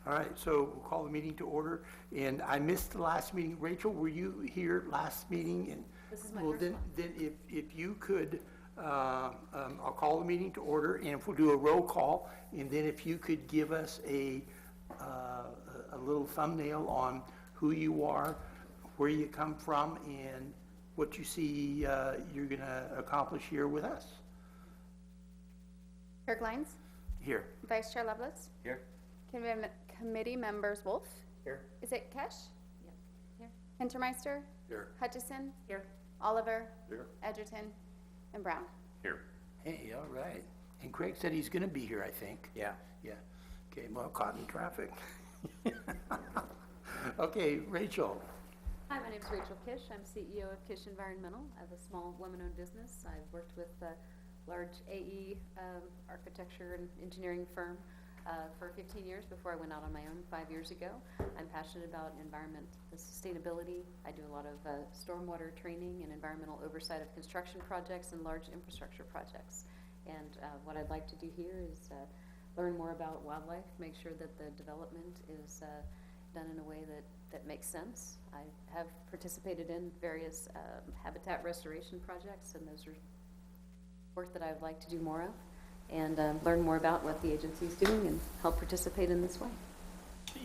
All right, so we'll call the meeting to order. And I missed the last meeting. Rachel, were you here last meeting? And This is my well, first then, one. then if you could, I'll call the meeting to order, and if we'll do a roll call, and then if you could give us a little thumbnail on who you are, where you come from, and what you see you're going to accomplish here with us. Kirk Lyons, Here. Vice Chair Lovelace, Here. Committee Members Wolf. Here. Is it Kesh? Yep. Here. Hintermeister, Here. Hutchison, Here. Oliver, Here. Edgerton, and Brown. Here. Hey, all right. And Craig said he's going to be here, I think. Yeah. Yeah. Okay, well, caught in traffic. Okay, Rachel. Hi, my name is Rachel Kish. I'm CEO of Kish Environmental. I have a small woman-owned business. I've worked with a large AE architecture and engineering firm for 15 years before I went out on my own 5 years ago. I'm passionate about environment and sustainability. I do a lot of stormwater training and environmental oversight of construction projects and large infrastructure projects. And what I'd like to do here is learn more about wildlife, make sure that the development is done in a way that makes sense. I have participated in various habitat restoration projects, and those are work that I would like to do more of, and learn more about what the agency is doing and help participate in this way.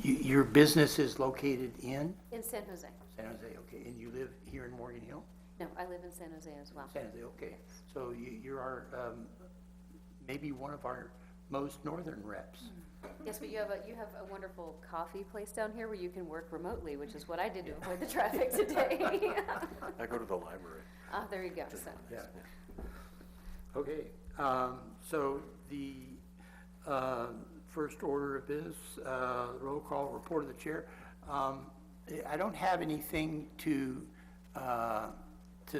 Your business is located in? In San Jose. San Jose, okay. And you live here in Morgan Hill? No, I live in San Jose as well. San Jose, okay. So you are maybe one of our most northern reps. Yes, but you have a wonderful coffee place down here where you can work remotely, which is what I did to avoid the traffic today. I go to the library. There you go. So. Yeah. Okay, so the first order of business, roll call, report of the chair. I don't have anything to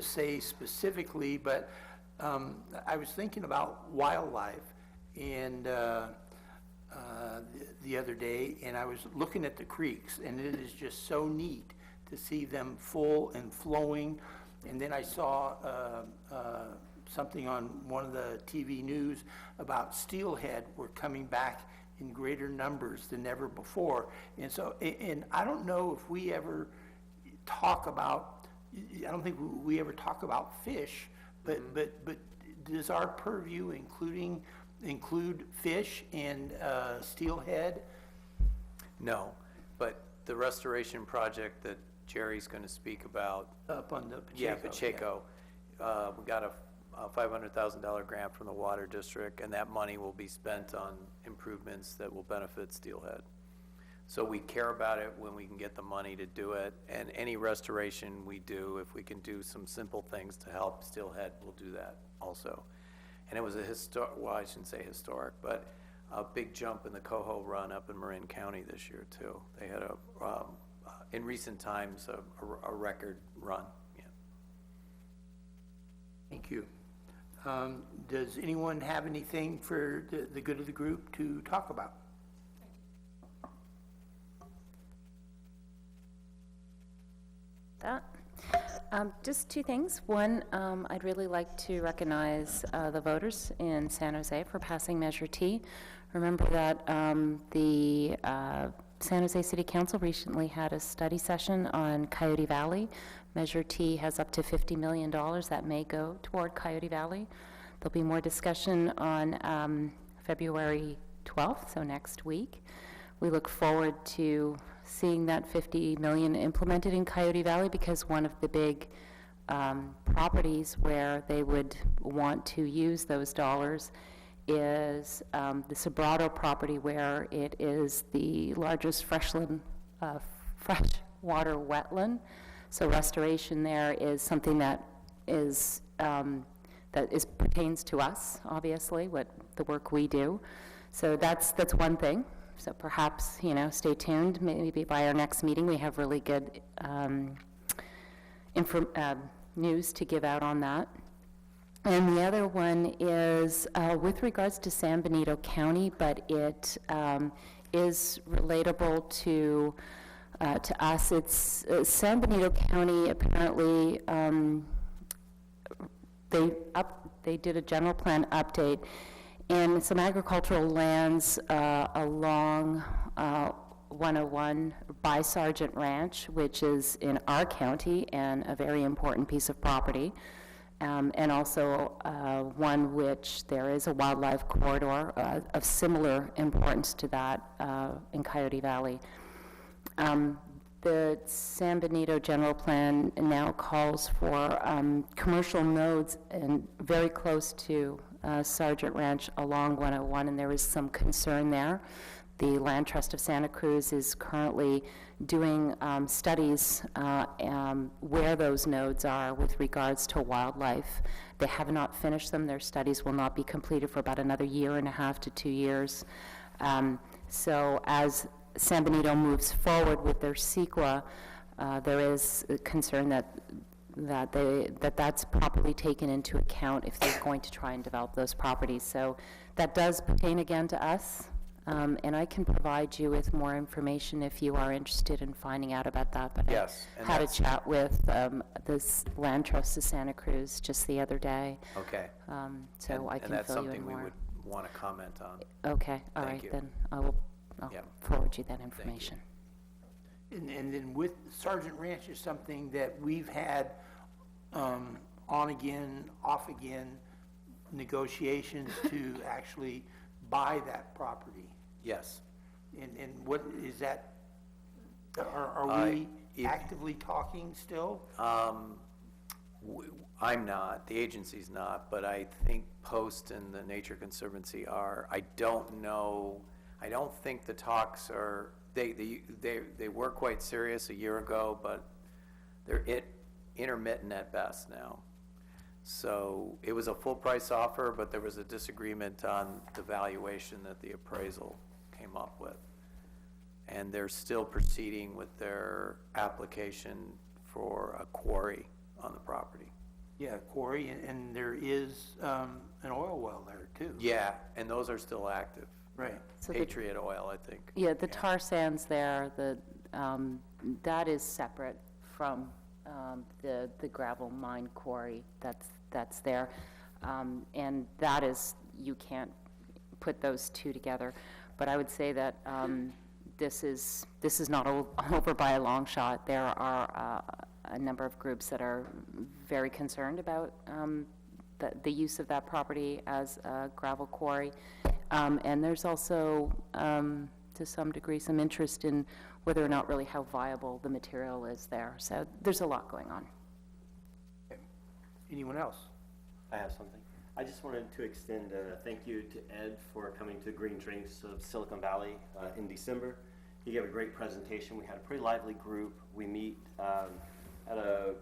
say specifically, but I was thinking about wildlife and the other day, and I was looking at the creeks, and it is just so neat to see them full and flowing. And then I saw something on one of the TV news about steelhead were coming back in greater numbers than ever before. And so, and I don't know if we ever talk about, I don't think we ever talk about fish, but does our purview include fish and steelhead? No, but the restoration project that Jerry's going to speak about. Up on the Pacheco. Yeah, Pacheco. We got a $500,000 grant from the Water District, and that money will be spent on improvements that will benefit steelhead. So we care about it when we can get the money to do it, and any restoration we do, if we can do some simple things to help steelhead, we'll do that also. And it was a well, I shouldn't say historic, but a big jump in the coho run up in Marin County this year too. They had in recent times, a record run. Yeah. Thank you. Does anyone have anything for the good of the group to talk about? Just two things. One, I'd really like to recognize the voters in San Jose for passing Measure T. Remember that the San Jose City Council recently had a study session on Coyote Valley. Measure T has up to $50 million that may go toward Coyote Valley. There'll be more discussion on February 12th, so next week. We look forward to seeing that $50 million implemented in Coyote Valley, because one of the big properties where they would want to use those dollars is the Sobrato property, where it is the largest freshwater wetland. So restoration there is something that pertains to us, obviously, what the work we do. So that's one thing. So perhaps, stay tuned. Maybe by our next meeting, we have really good news to give out on that. And the other one is with regards to San Benito County, but it is relatable to us. It's San Benito County. Apparently, they did a general plan update, and some agricultural lands along 101 by Sergeant Ranch, which is in our county and a very important piece of property. And also one which there is a wildlife corridor of similar importance to that in Coyote Valley. The San Benito General Plan now calls for commercial nodes and very close to Sergeant Ranch along 101, and there is some concern there. The Land Trust of Santa Cruz is currently doing studies where those nodes are with regards to wildlife. They have not finished them. Their studies will not be completed for about another 1.5 to 2 years. So as San Benito moves forward with their CEQA, there is a concern that's properly taken into account if they're going to try and develop those properties. So that does pertain again to us. And I can provide you with more information if you are interested in finding out about that. But Yes, I and had a that's- chat with this Land Trust of Santa Cruz just the other day, Okay. so I can And that's fill you in something we more. would want to comment on. Okay, all Thank right, you. then I'll Yeah. forward you that information. And then with Sergeant Ranch is something that we've had on again, off again negotiations to actually buy that property. Yes. And what is that, are we if- actively talking still? I'm not, the agency's not, but I think Post and the Nature Conservancy are. I don't know, I don't think the talks are, they were quite serious a year ago, but they're intermittent at best now. So it was a full price offer, but there was a disagreement on the valuation that the appraisal came up with. And they're still proceeding with their application for a quarry on the property. Yeah, quarry, and there is an oil well there too. Yeah, and those are still active. Right. So the- Patriot Oil, I think. Yeah, the tar sands there, that is separate from the gravel mine quarry that's there. And that is, you can't put those two together. But I would say that this is not over by a long shot. There are a number of groups that are very concerned about the use of that property as a gravel quarry. And there's also, to some degree, some interest in whether or not really how viable the material is there. So there's a lot going on. Anyone else? I have something. I just wanted to extend a thank you to Ed for coming to Green Drinks of Silicon Valley in December. He gave a great presentation. We had a pretty lively group. We meet at a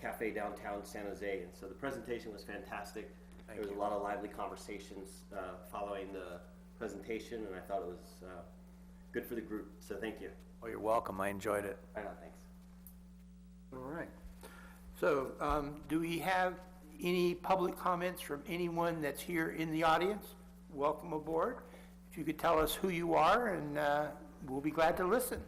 cafe downtown San Jose, and so the presentation was fantastic. There was a lot of lively conversations following the presentation, and I thought it was good for the group, so thank you. Oh, you're welcome. I enjoyed it. Right on, thanks. All right. So, do we have any public comments from anyone that's here in the audience? Welcome aboard. If you could tell us who you are, and we'll be glad to listen.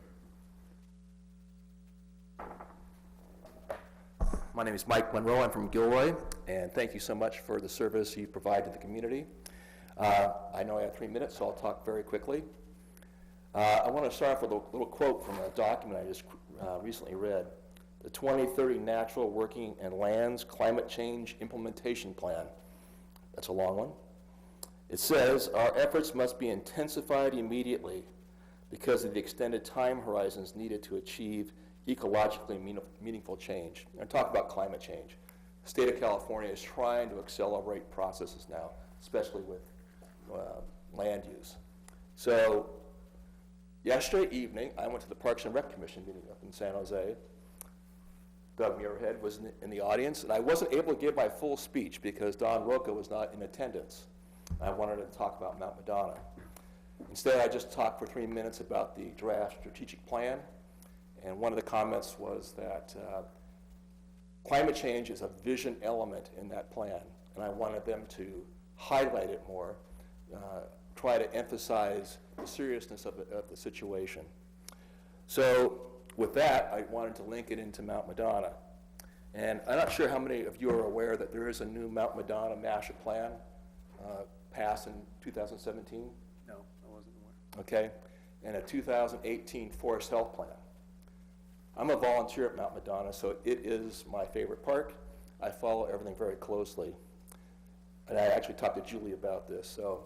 My name is Mike Monroe. I'm from Gilroy, and thank you so much for the service you provide to the community. I know I have 3 minutes, so I'll talk very quickly. I want to start off with a little quote from a document I just recently read. The 2030 Natural Working and Lands Climate Change Implementation Plan. That's a long one. It says, our efforts must be intensified immediately because of the extended time horizons needed to achieve ecologically meaningful change. And talk about climate change. The state of California is trying to accelerate processes now, especially with land use. So yesterday evening, I went to the Parks and Rec Commission meeting up in San Jose. Doug Muirhead was in the audience, and I wasn't able to give my full speech because Don Roca was not in attendance. I wanted to talk about Mount Madonna. Instead, I just talked for 3 minutes about the draft strategic plan, and one of the comments was that climate change is a vision element in that plan, and I wanted them to highlight it more, try to emphasize the seriousness of the situation. So with that, I wanted to link it into Mount Madonna. And I'm not sure how many of you are aware that there is a new Mount Madonna master plan passed in 2017. No, I wasn't aware. Okay. and a 2018 Forest Health Plan. I'm a volunteer at Mount Madonna, so it is my favorite park. I follow everything very closely. And I actually talked to Julie about this. So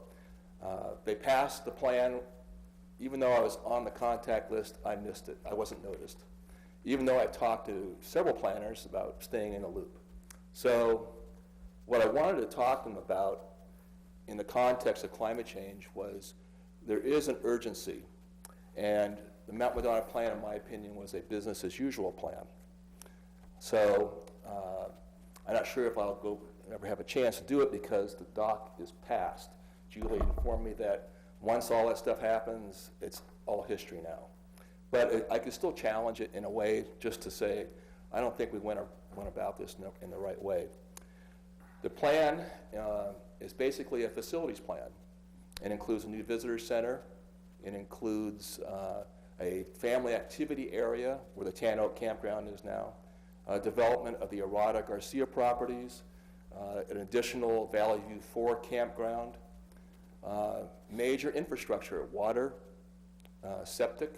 they passed the plan. Even though I was on the contact list, I missed it. I wasn't noticed. Even though I talked to several planners about staying in the loop. So what I wanted to talk to them about in the context of climate change was there is an urgency. And the Mount Madonna plan, in my opinion, was a business as usual plan. So I'm not sure if I'll ever have a chance to do it because the dock is passed. Julie informed me that once all that stuff happens, it's all history now. But I could still challenge it in a way just to say, I don't think we went about this in the right way. The plan is basically a facilities plan. It includes a new visitor center. It includes a family activity area where the Tan Oak Campground is now, development of the Arada Garcia properties, an additional Valley View 4 campground, major infrastructure, water, septic.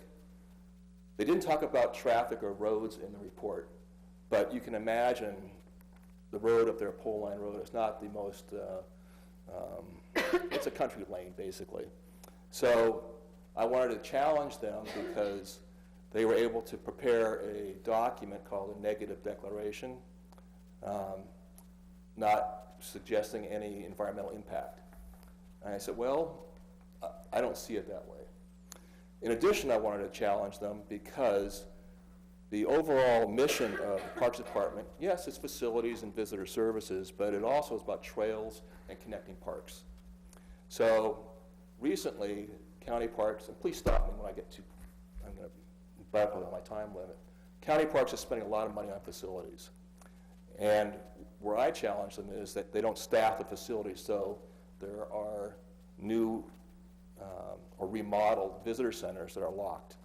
They didn't talk about traffic or roads in the report, but you can imagine the road up there, Pole Line Road, is not the most, it's a country lane, basically. So I wanted to challenge them because they were able to prepare a document called a negative declaration, not suggesting any environmental impact. And I said, well, I don't see it that way. In addition, I wanted to challenge them because the overall mission of the Parks Department, yes, it's facilities and visitor services, but it also is about trails and connecting parks. So recently, county parks, and please stop me when I get to, I'm going to back up on my time limit. County parks are spending a lot of money on facilities. And where I challenge them is that they don't staff the facilities, so there are new or remodeled visitor centers that are locked.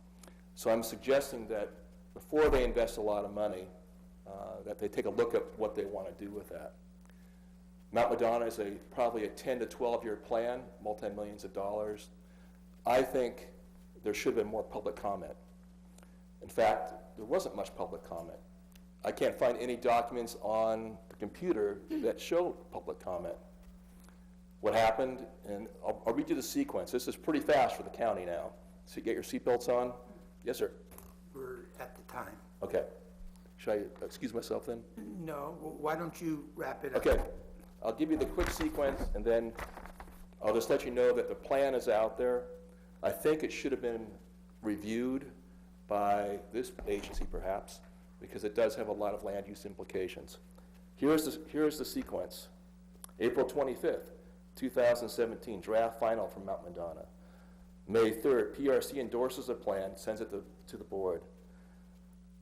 So I'm suggesting that before they invest a lot of money, that they take a look at what they want to do with that. Mount Madonna is probably a 10 to 12 year plan, multi-millions of dollars. I think there should have been more public comment. In fact, there wasn't much public comment. I can't find any documents on the computer that show public comment. What happened, and I'll read you the sequence. This is pretty fast for the county now. So you get your seatbelts on? Yes, sir. We're at the time. Okay. Should I excuse myself then? No, why don't you wrap it up? Okay. I'll give you the quick sequence, and then I'll just let you know that the plan is out there. I think it should have been reviewed by this agency, perhaps, because it does have a lot of land use implications. Here's the sequence. April 25th, 2017, draft final from Mount Madonna. May 3rd, PRC endorses the plan, sends it to the board.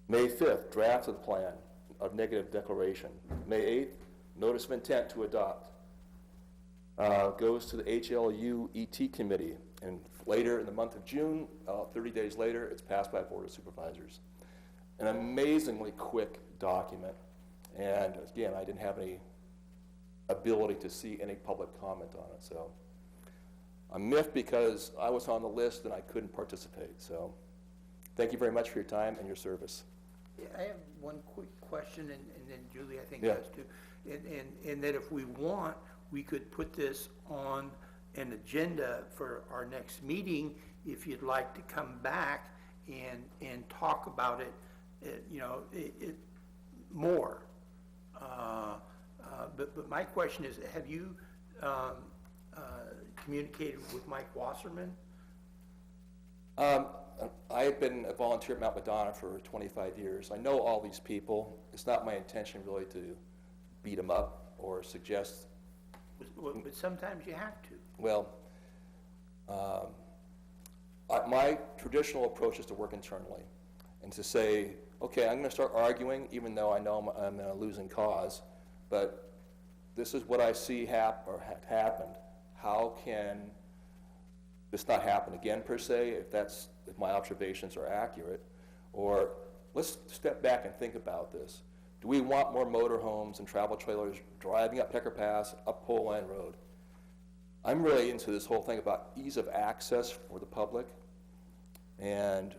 May 5th, draft of the plan of negative declaration. May 8th, notice of intent to adopt. Goes to the HLU ET committee, and later in the month of June, 30 days later, it's passed by Board of Supervisors. An amazingly quick document, and again, I didn't have any ability to see any public comment on it, so I'm miffed because I was on the list and I couldn't participate, so thank you very much for your time and your service. Yeah, I have one quick question, and then Julie, I think, Yeah. does too. And that if we want, we could put this on an agenda for our next meeting, if you'd like to come back and talk about it, more. But my question is, have you communicated with Mike Wasserman? I've been a volunteer at Mount Madonna for 25 years. I know all these people. It's not my intention really to beat them up or suggest. But sometimes you have to. Well, my traditional approach is to work internally and to say, okay, I'm going to start arguing even though I know I'm in a losing cause, but this is what I see had happened. How can this not happen again, per se, if my observations are accurate? Or let's step back and think about this. Do we want more motorhomes and travel trailers driving up Pecker Pass, up Pole Line Road? I'm really into this whole thing about ease of access for the public. and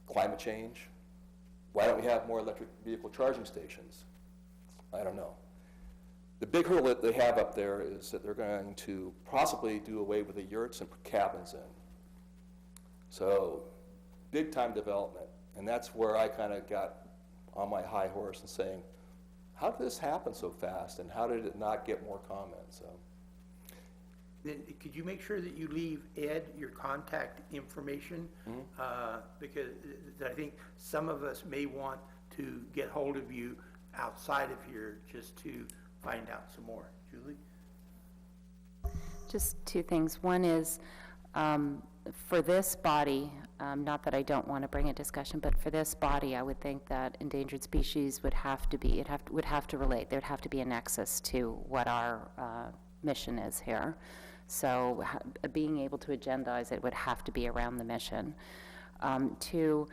climate change. Why don't we have more electric vehicle charging stations? I don't know. The big hurdle that they have up there is that they're going to possibly do away with the yurts and put cabins in. So, big time development. And that's where I kind of got on my high horse and saying, how did this happen so fast and how did it not get more comments? So, Then could you make sure that you leave Ed your contact information? Because I think some of us may want to get hold of you outside of here just to find out some more. Julie? Just two things. One is, for this body, not that I don't want to bring a discussion, but for this body, I would think that endangered species would have to be, would have to relate. There'd have to be a nexus to what our mission is here. So being able to agendize it would have to be around the mission. Two,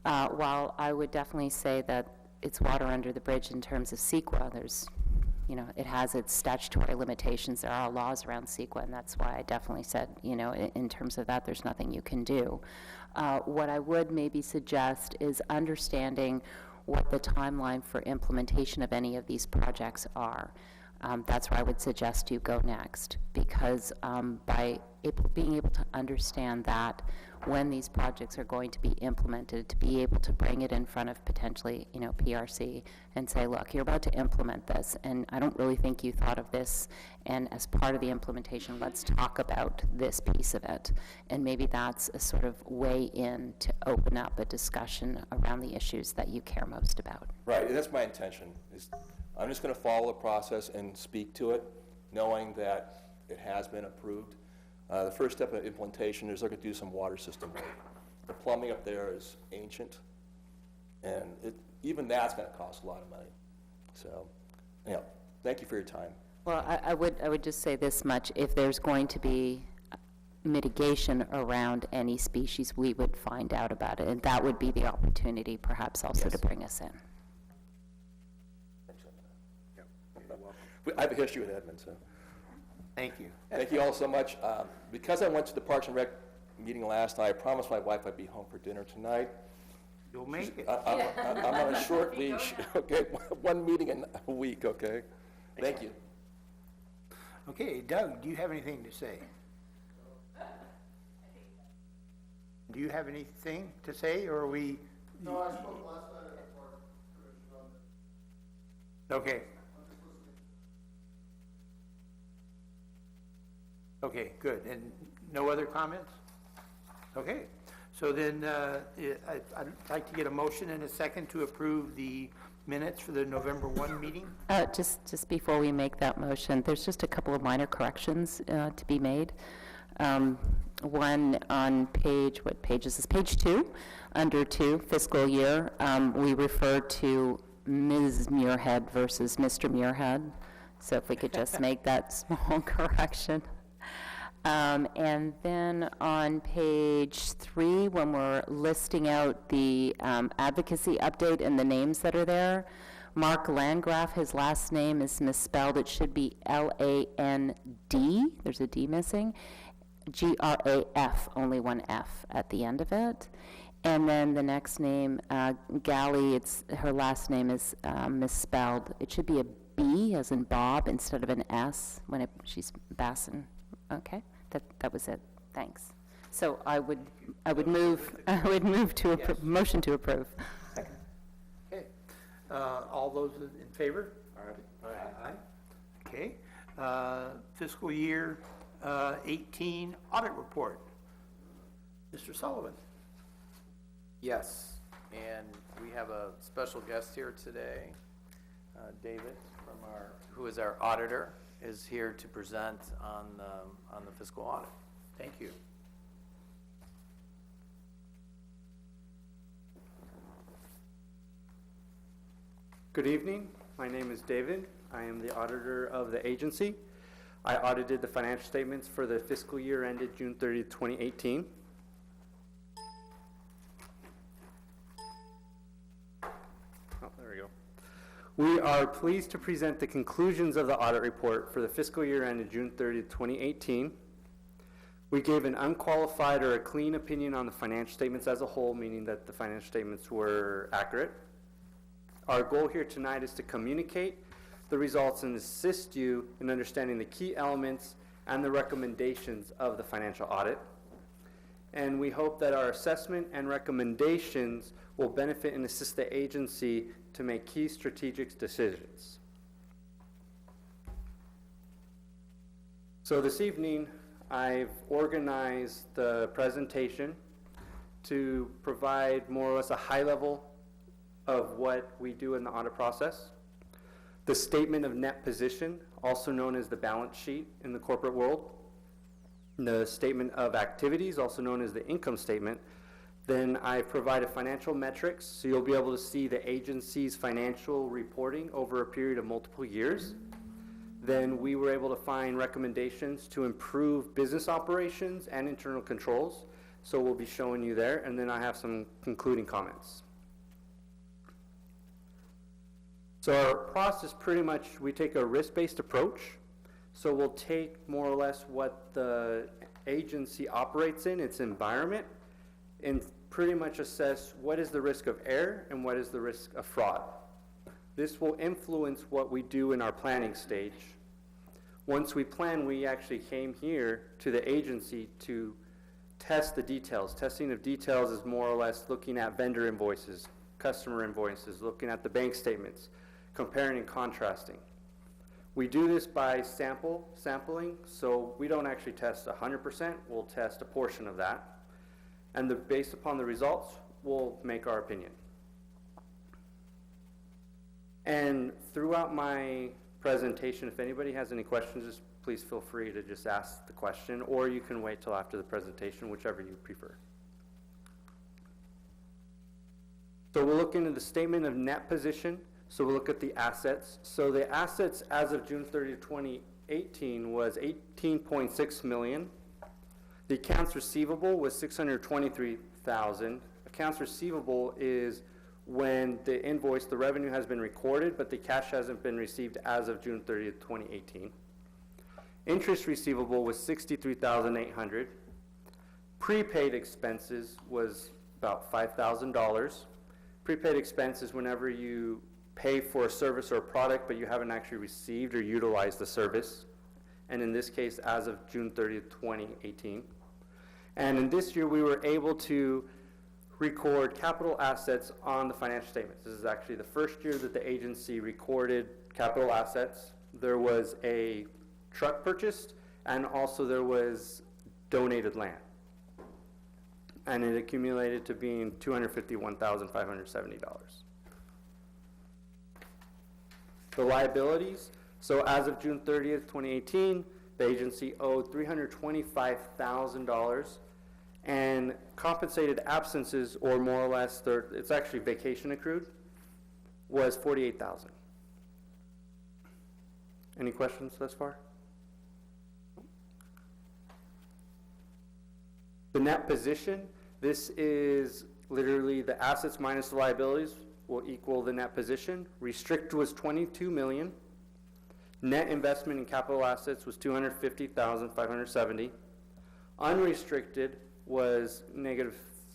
while I would definitely say that it's water under the bridge in terms of SCVHA, there's, it has its statutory limitations. There are laws around SCVHA, and that's why I definitely said, in terms of that, there's nothing you can do. What I would maybe suggest is understanding what the timeline for implementation of any of these projects are. That's where I would suggest you go next, because by being able to understand that when these projects are going to be implemented, to be able to bring it in front of potentially, PRC and say, look, you're about to implement this, and I don't really think you thought of this, and as part of the implementation, let's talk about this piece of it. And maybe that's a sort of way in to open up a discussion around the issues that you care most about. right, that's my intention. I'm just going to follow the process and speak to it, knowing that it has been approved. The first step of implementation is they're going to do some water system work. The plumbing up there is ancient, and even that's going to cost a lot of money. So, thank you for your time. Well, I would just say this much: if there's going to be mitigation around any species, we would find out about it, and that would be the opportunity, perhaps, also to bring us in. I have a history with Edmund, so. Thank you. Thank you all so much. Because I went to the Parks and Rec meeting last night, I promised my wife I'd be home for dinner tonight. You'll make it. I'm on a short leash, okay? One meeting in a week, okay? Thank you. Okay, Doug, do you have anything to say? Do you have anything to say, or are we? No, I spoke last night at the park commission on it. Okay. Okay, good. And no other comments? Okay. So then I'd like to get a motion and a second to approve the minutes for the November 1 meeting. Just before we make that motion, there's just a couple of minor corrections to be made. One on what page is this? Page 2, under 2, fiscal year, we refer to Ms. Muirhead versus Mr. Muirhead. So if we could just make that small correction. And then on page 3, when we're listing out the advocacy update and the names that are there, Mark Landgraf, his last name is misspelled. It should be L-A-N-D. There's a D missing. G-R-A-F, only one F at the end of it. And then the next name, Galley, her last name is misspelled. It should be a B as in Bob instead of an S when she's Bassin. Okay, that was it. Thanks. So I would move to motion to approve. Okay. All those in favor? Aye. Okay. Fiscal year 18 audit report. Mr. Sullivan. Yes, and we have a special guest here today. David, who is our auditor, is here to present on the fiscal audit. Thank you. Good evening. My name is David. I am the auditor of the agency. I audited the financial statements for the fiscal year ended June 30th, 2018. Oh, there we go. We are pleased to present the conclusions of the audit report for the fiscal year ended June 30th, 2018. We gave an unqualified or a clean opinion on the financial statements as a whole, meaning that the financial statements were accurate. Our goal here tonight is to communicate the results and assist you in understanding the key elements and the recommendations of the financial audit. And we hope that our assessment and recommendations will benefit and assist the agency to make key strategic decisions. So this evening, I've organized the presentation to provide more or less a high level of what we do in the audit process. The statement of net position, also known as the balance sheet in the corporate world. The statement of activities, also known as the income statement. Then I provided financial metrics, so you'll be able to see the agency's financial reporting over a period of multiple years. Then we were able to find recommendations to improve business operations and internal controls. So we'll be showing you there, and then I have some concluding comments. So our process pretty much, we take a risk-based approach. So we'll take more or less what the agency operates in, its environment, and pretty much assess what is the risk of error and what is the risk of fraud. This will influence what we do in our planning stage. Once we plan, we actually came here to the agency to test the details. Testing of details is more or less looking at vendor invoices, customer invoices, looking at the bank statements, comparing and contrasting. We do this by sampling, so we don't actually test 100%, we'll test a portion of that. And based upon the results, we'll make our opinion. And throughout my presentation, if anybody has any questions, just please feel free to just ask the question, or you can wait till after the presentation, whichever you prefer. So we'll look into the statement of net position. So we'll look at the assets. So the assets as of June 30, 2018 was $18.6 million. The accounts receivable was $623,000. Accounts receivable is when the invoice, the revenue has been recorded, but the cash hasn't been received as of June 30, 2018. Interest receivable was $63,800. Prepaid expenses was about $5,000. Prepaid expenses whenever you pay for a service or a product, but you haven't actually received or utilized the service. And in this case, as of June 30th, 2018. And in this year, we were able to record capital assets on the financial statements. This is actually the first year that the agency recorded capital assets. There was a truck purchased, and also there was donated land. And it accumulated to being $251,570. The liabilities, so as of June 30th, 2018, the agency owed $325,000, and compensated absences, or more or less, it's actually vacation accrued, was $48,000. Any questions thus far? The net position, this is literally the assets minus the liabilities will equal the net position. Restricted was $22 million. Net investment in capital assets was $250,570. Unrestricted was negative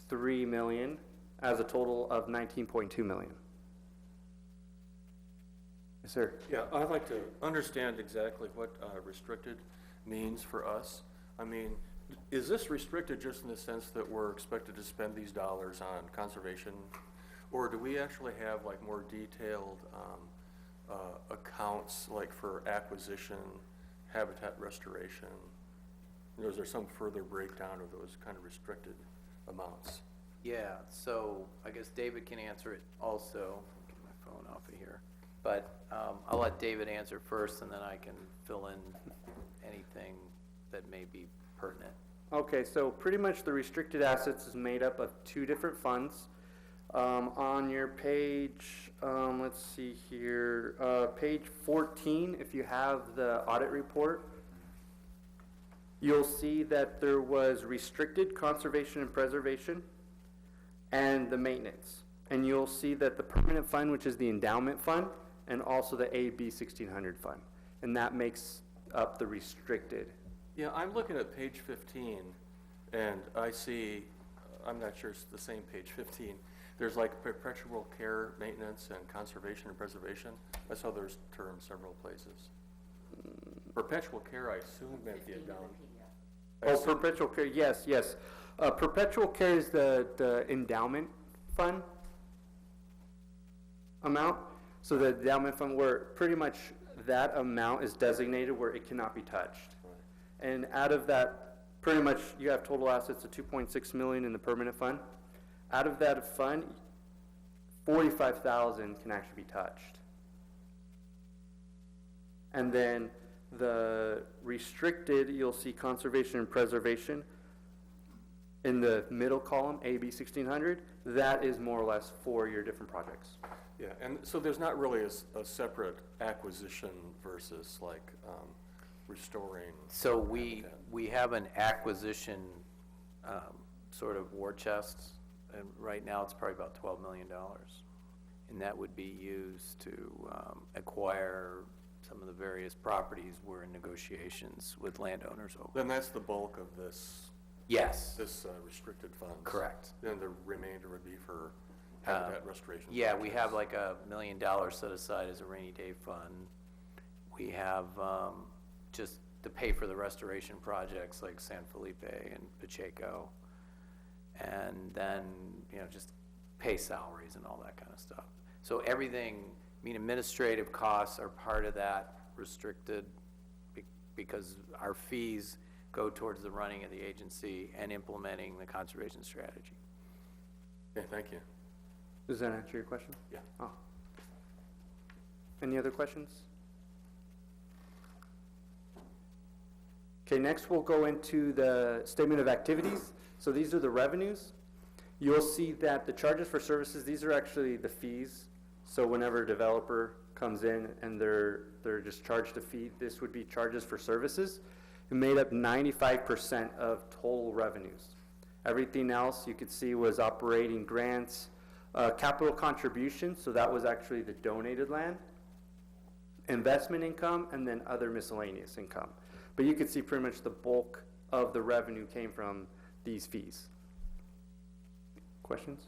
$3 million, as a total of $19.2 million. Yes, sir. Yeah, I'd like to understand exactly what restricted means for us. I mean, is this restricted just in the sense that we're expected to spend these dollars on conservation? Or do we actually have like more detailed accounts, like for acquisition, habitat restoration? You know, is there some further breakdown of those kind of restricted amounts? Yeah, so I guess David can answer it also. Get my phone off of here. But I'll let David answer first, and then I can fill in anything that may be pertinent. Okay, so pretty much the restricted assets is made up of two different funds. On your page, let's see here, page 14, if you have the audit report, you'll see that there was restricted conservation and preservation and the maintenance. And you'll see that the permanent fund, which is the endowment fund, and also the AB 1600 fund. And that makes up the restricted Yeah, I'm looking at page 15, and I see, I'm not sure it's the same page 15. There's like perpetual care, maintenance, and conservation and preservation. I saw there's terms several places. Perpetual care, I assume, meant the down. Oh, perpetual care, yes, yes. Perpetual care is the endowment fund amount. So the endowment fund, where pretty much that amount is designated where it cannot be touched. And out of that, pretty much you have total assets of 2.6 million in the permanent fund. Out of that fund, 45,000 can actually be touched. And then the restricted, you'll see conservation and preservation in the middle column, AB 1600. That is more or less for your different projects. Yeah, and so there's not really a separate acquisition versus like restoring. So we have an acquisition sort of war chest, and right now it's probably about $12 million. And that would be used to acquire some of the various properties we're in negotiations with landowners over. Then that's the bulk of this, Yes, this restricted funds. correct. Then the remainder would be for habitat restoration. Yeah, we projects. have like $1 million set aside as a rainy day fund. We have just to pay for the restoration projects like San Felipe and Pacheco. And then, just pay salaries and all that kind of stuff. So everything, administrative costs are part of that restricted because our fees go towards the running of the agency and implementing the conservation strategy. Okay, thank you. Does that answer your question? Yeah. Oh. Any other questions? Okay, next we'll go into the statement of activities. So these are the revenues. You'll see that the charges for services, these are actually the fees. So whenever a developer comes in and they're just charged a fee, this would be charges for services. It made up 95% of total revenues. Everything else you could see was operating grants, capital contributions, so that was actually the donated land, investment income, and then other miscellaneous income. But you could see pretty much the bulk of the revenue came from these fees. Questions?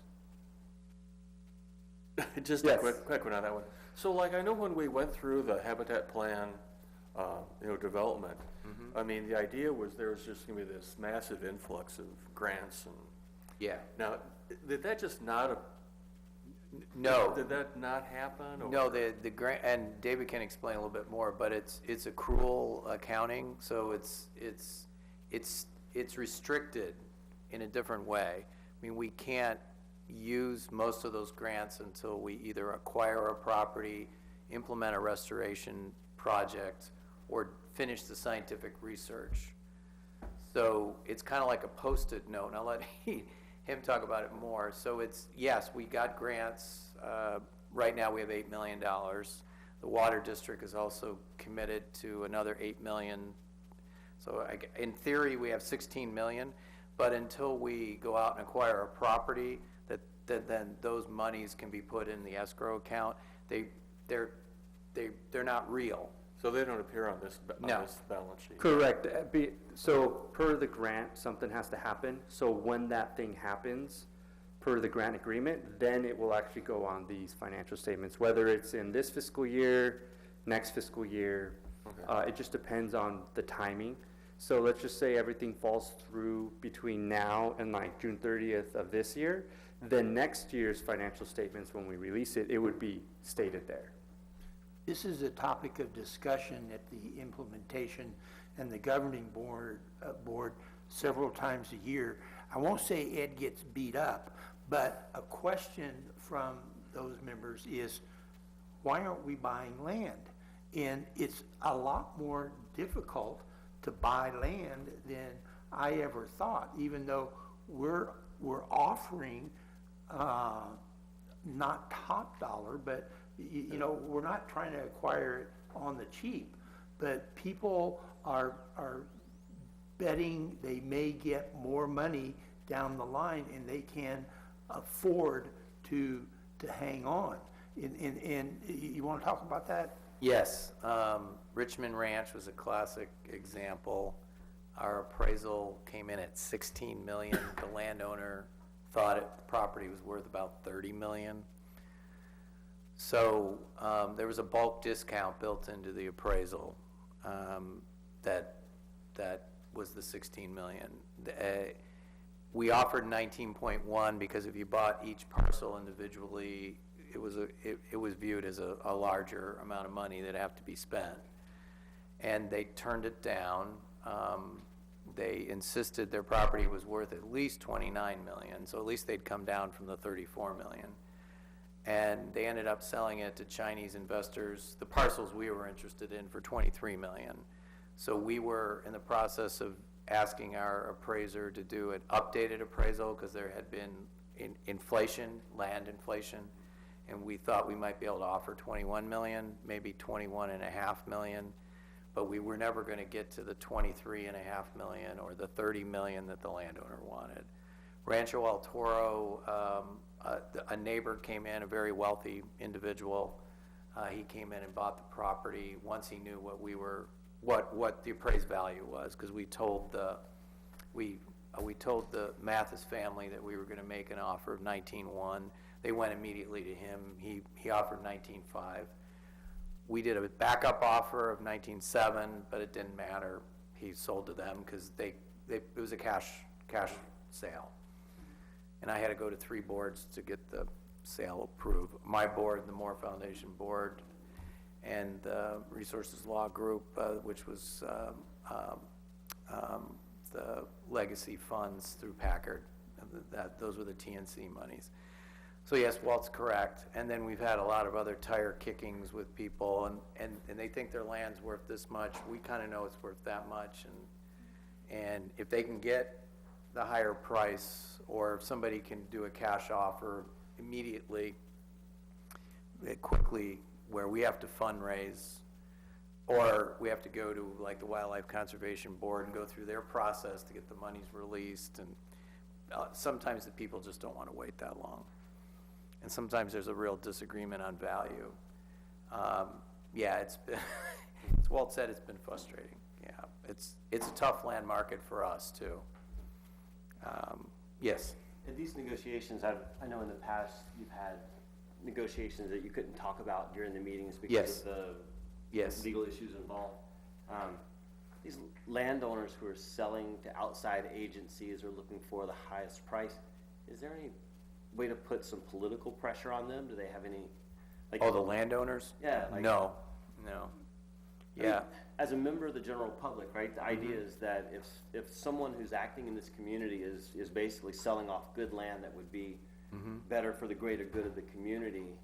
Just Yes. a quick one on that one. So like, I know when we went through the habitat plan, development, I mean, the idea was there was just gonna be this massive influx of grants and, Yeah. now, did that just not, No. did that not happen? Or? No, the grant, and David can explain a little bit more, but it's accrual accounting, so it's restricted in a different way. I mean, we can't use most of those grants until we either acquire a property, implement a restoration project, or finish the scientific research. So it's kind of like a Post-it note, and I'll let him talk about it more. So it's, yes, we got grants. Right now we have $8 million. The Water District is also committed to another $8 million. So in theory, we have $16 million, but until we go out and acquire a property, then those monies can be put in the escrow account. They're not real. So they don't appear on this, No. on this balance sheet? Correct. So per the grant, something has to happen. So when that thing happens, per the grant agreement, then it will actually go on these financial statements, whether it's in this fiscal year, next fiscal year. Okay. It just depends on the timing. So let's just say everything falls through between now and like June 30th of this year. Then next year's financial statements, when we release it, it would be stated there. This is a topic of discussion at the implementation and the governing board several times a year. I won't say Ed gets beat up, but a question from those members is, why aren't we buying land? And it's a lot more difficult to buy land than I ever thought, even though we're offering not top dollar, but we're not trying to acquire it on the cheap, but people are betting they may get more money down the line and they can afford to hang on. And you want to talk about that? Yes, Richmond Ranch was a classic example. Our appraisal came in at 16 million. The landowner thought the property was worth about 30 million. So there was a bulk discount built into the appraisal that was the 16 million. We offered 19.1 because if you bought each parcel individually, it was viewed as a larger amount of money that'd have to be spent. And they turned it down. They insisted their property was worth at least 29 million, so at least they'd come down from the 34 million. And they ended up selling it to Chinese investors, the parcels we were interested in, for 23 million. So we were in the process of asking our appraiser to do an updated appraisal because there had been inflation, land inflation, and we thought we might be able to offer 21 million, maybe 21.5 million, but we were never going to get to the 23.5 million or the 30 million that the landowner wanted. Rancho El Toro, a neighbor came in, a very wealthy individual. He came in and bought the property once he knew what the appraised value was, because we told the Mathis family that we were going to make an offer of 19.1. They went immediately to him. He offered 19.5. We did a backup offer of 19.7, but it didn't matter. He sold to them because it was a cash sale. And I had to go to 3 boards to get the sale approved. My board, the Moore Foundation Board, and the Resources Law Group, which was the legacy funds through Packard. Those were the TNC monies. So yes, Walt's correct. And then we've had a lot of other tire kickings with people, and they think their land's worth this much. We kind of know it's worth that much. And if they can get the higher price, or if somebody can do a cash offer immediately, quickly, where we have to fundraise, or we have to go to like the Wildlife Conservation Board and go through their process to get the monies released, and sometimes the people just don't want to wait that long. And sometimes there's a real disagreement on value. Yeah, it's been, as Walt said, it's been frustrating. Yeah, it's a tough land market for us too. Yes? In these negotiations, I know in the past you've had negotiations that you couldn't talk about during the meetings because Yes. of the Yes. legal issues involved. These landowners who are selling to outside agencies or looking for the highest price, is there any way to put some political pressure on them? Do they have any, like? Oh, the landowners? Yeah. Like, No. I mean, Yeah. as a member of the general public, right, the idea is that if someone who's acting in this community is basically selling off good land that would be better for the greater good of the community,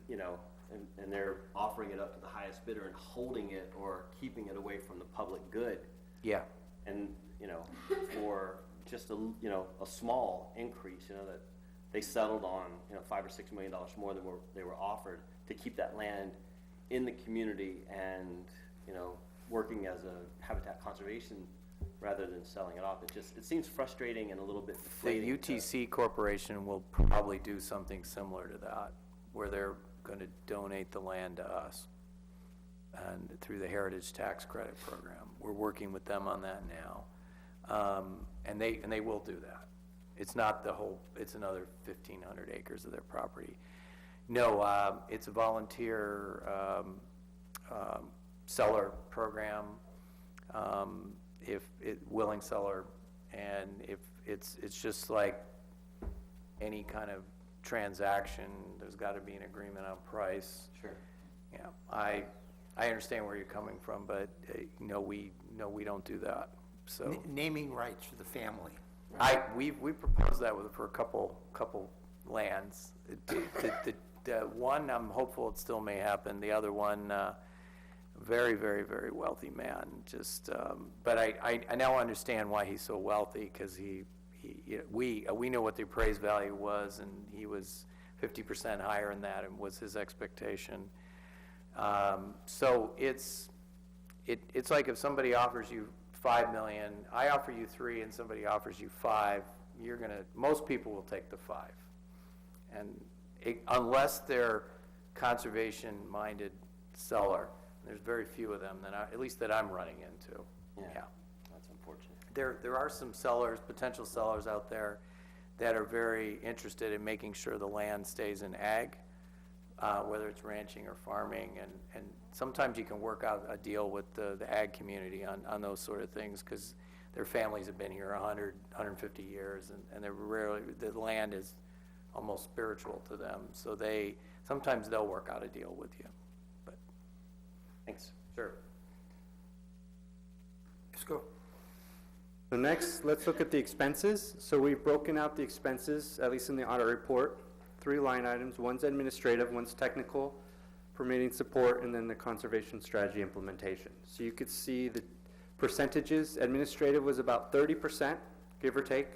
you know, and they're offering it up to the highest bidder and holding it or keeping it away from the public good, Yeah. and, you know, for just a small increase, you know, that they settled on, you know, $5 or $6 million more than they were offered to keep that land in the community and, you know, working as a habitat conservation rather than selling it off. It seems frustrating and a little bit The deflating. UTC Corporation will probably do something similar to that, where they're going to donate the land to us and through the Heritage Tax Credit Program. We're working with them on that now. And they will do that. It's not the whole, it's another 1,500 acres of their property. No, it's a volunteer seller program, willing seller, and if it's just like any kind of transaction, there's got to be an agreement on price. Sure. Yeah, I understand where you're coming from, but we don't do that. So Naming rights for the family. we proposed that for a couple lands. The one, I'm hopeful it still may happen. The other one, very, very, very wealthy man. Just, but I now understand why he's so wealthy, because we know what the appraised value was, and he was 50% higher than that, and was his expectation. So it's like if somebody offers you $5 million, I offer you 3, and somebody offers you 5, most people will take the 5, and unless they're conservation-minded seller, there's very few of them at least that I'm running into. Yeah. That's unfortunate. there are some sellers, potential sellers out there that are very interested in making sure the land stays in ag, whether it's ranching or farming, and sometimes you can work out a deal with the ag community on those sort of things, because their families have been here 100, 150 years, and they're rarely, the land is almost spiritual to them, so sometimes they'll work out a deal with you, but. Thanks. Sure. Let's go. So next, let's look at the expenses. So we've broken out the expenses, at least in the audit report, 3 line items. One's administrative, one's technical, permitting support, and then the conservation strategy implementation. So you could see the percentages. Administrative was about 30%, give or take.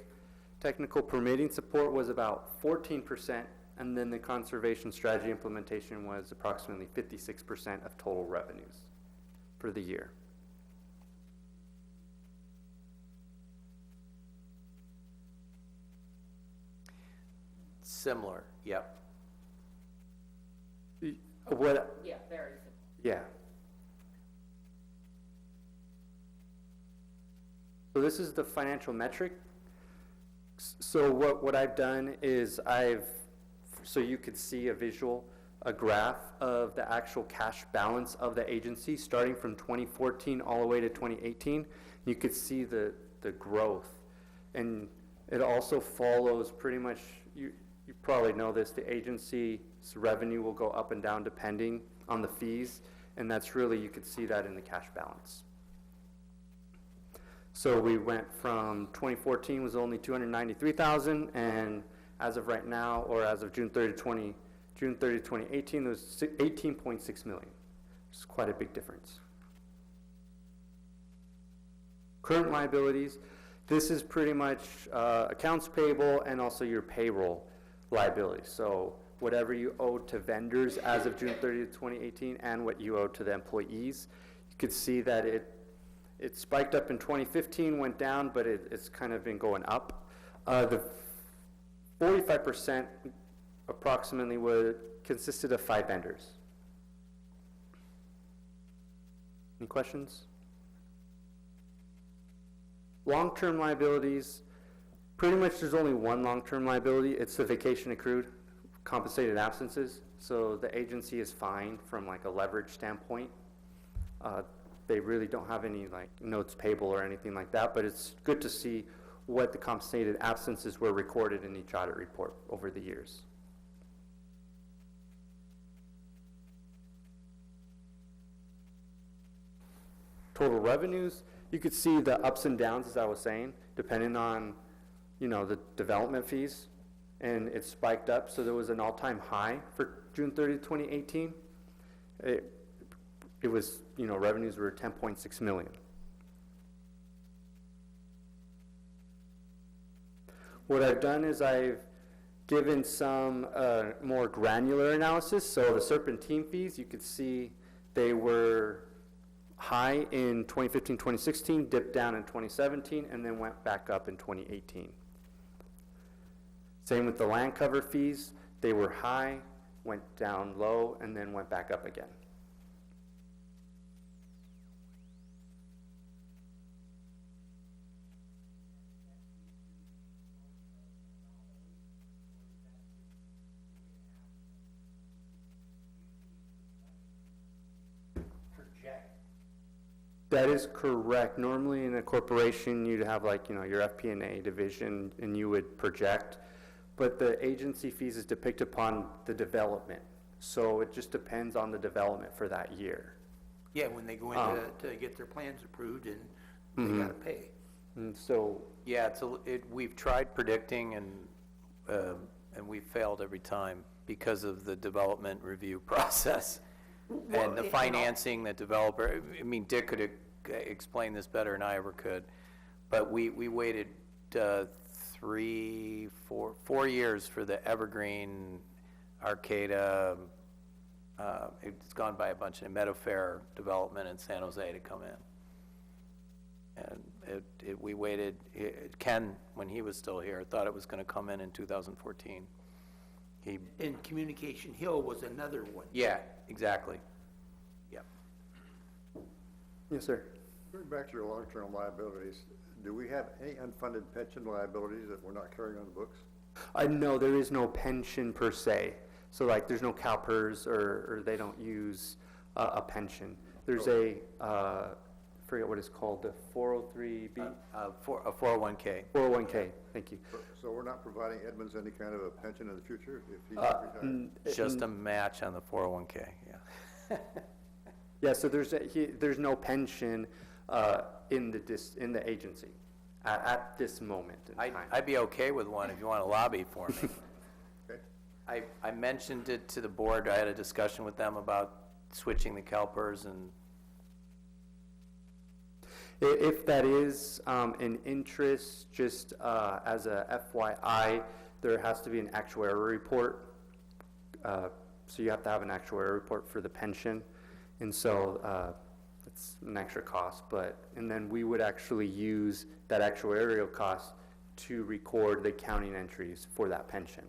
Technical permitting support was about 14%, and then the conservation strategy implementation was approximately 56% of total revenues for the year. Similar, yep. What? Yeah, very simple. Yeah. So this is the financial metric. So what I've done is so you could see a graph of the actual cash balance of the agency starting from 2014 all the way to 2018. You could see the growth. And it also follows pretty much, you probably know this, the agency's revenue will go up and down depending on the fees, and that's really, you could see that in the cash balance. So we went from 2014 was only 293,000, and as of right now, or as of June 30, 2018, it was 18.6 million. It's quite a big difference. Current liabilities, this is pretty much accounts payable and also your payroll liabilities. So whatever you owe to vendors as of June 30th, 2018, and what you owe to the employees. You could see that it spiked up in 2015, went down, but it's kind of been going up. The 45% approximately consisted of 5 vendors. Any questions? Long-term liabilities, pretty much there's only one long-term liability. It's the vacation accrued compensated absences. So the agency is fine from like a leverage standpoint. They really don't have any like notes payable or anything like that, but it's good to see what the compensated absences were recorded in each audit report over the years. Total revenues, you could see the ups and downs, as I was saying, depending on, the development fees, and it spiked up. So there was an all-time high for June 30, 2018. It was, revenues were 10.6 million. What I've done is I've given some more granular analysis. So the serpentine fees, you could see they were high in 2015, 2016, dipped down in 2017, and then went back up in 2018. Same with the land cover fees. They were high, went down low, and then went back up again. That is correct. Normally in a corporation, you'd have like, your FP&A division and you would project, but the agency fees is depicted upon the development. So it just depends on the development for that year. Yeah, when they go in to get their plans approved and they gotta pay. And so, Yeah, we've tried predicting and we've failed every time because of the development review process. And the financing, the developer, Dick could explain this better than I ever could, but we waited 4 years for the Evergreen, Arcata, it's gone by a bunch of Meadowfair development in San Jose to come in. And we waited, Ken, when he was still here, thought it was going to come in 2014. And Communication Hill was another one. Yeah, exactly. Yep. yes, sir. Going back to your long-term liabilities, do we have any unfunded pension liabilities that we're not carrying on the books? No, there is no pension per se. So like, there's no CalPERS or they don't use a pension. There's a, forget what it's called, the 403B, A 401K. 401K, thank you. So we're not providing Edmonds any kind of a pension in the future if he's retired? Just a match on the 401K, yeah. Yeah, so there's no pension in the agency at this moment in time. I'd be okay with one if you want to lobby for me. Okay. I mentioned it to the board. I had a discussion with them about switching the CalPERS, and If that is an interest, just as a FYI, there has to be an actuarial report. So you have to have an actuarial report for the pension. And so it's an extra cost, and then we would actually use that actuarial cost to record the accounting entries for that pension.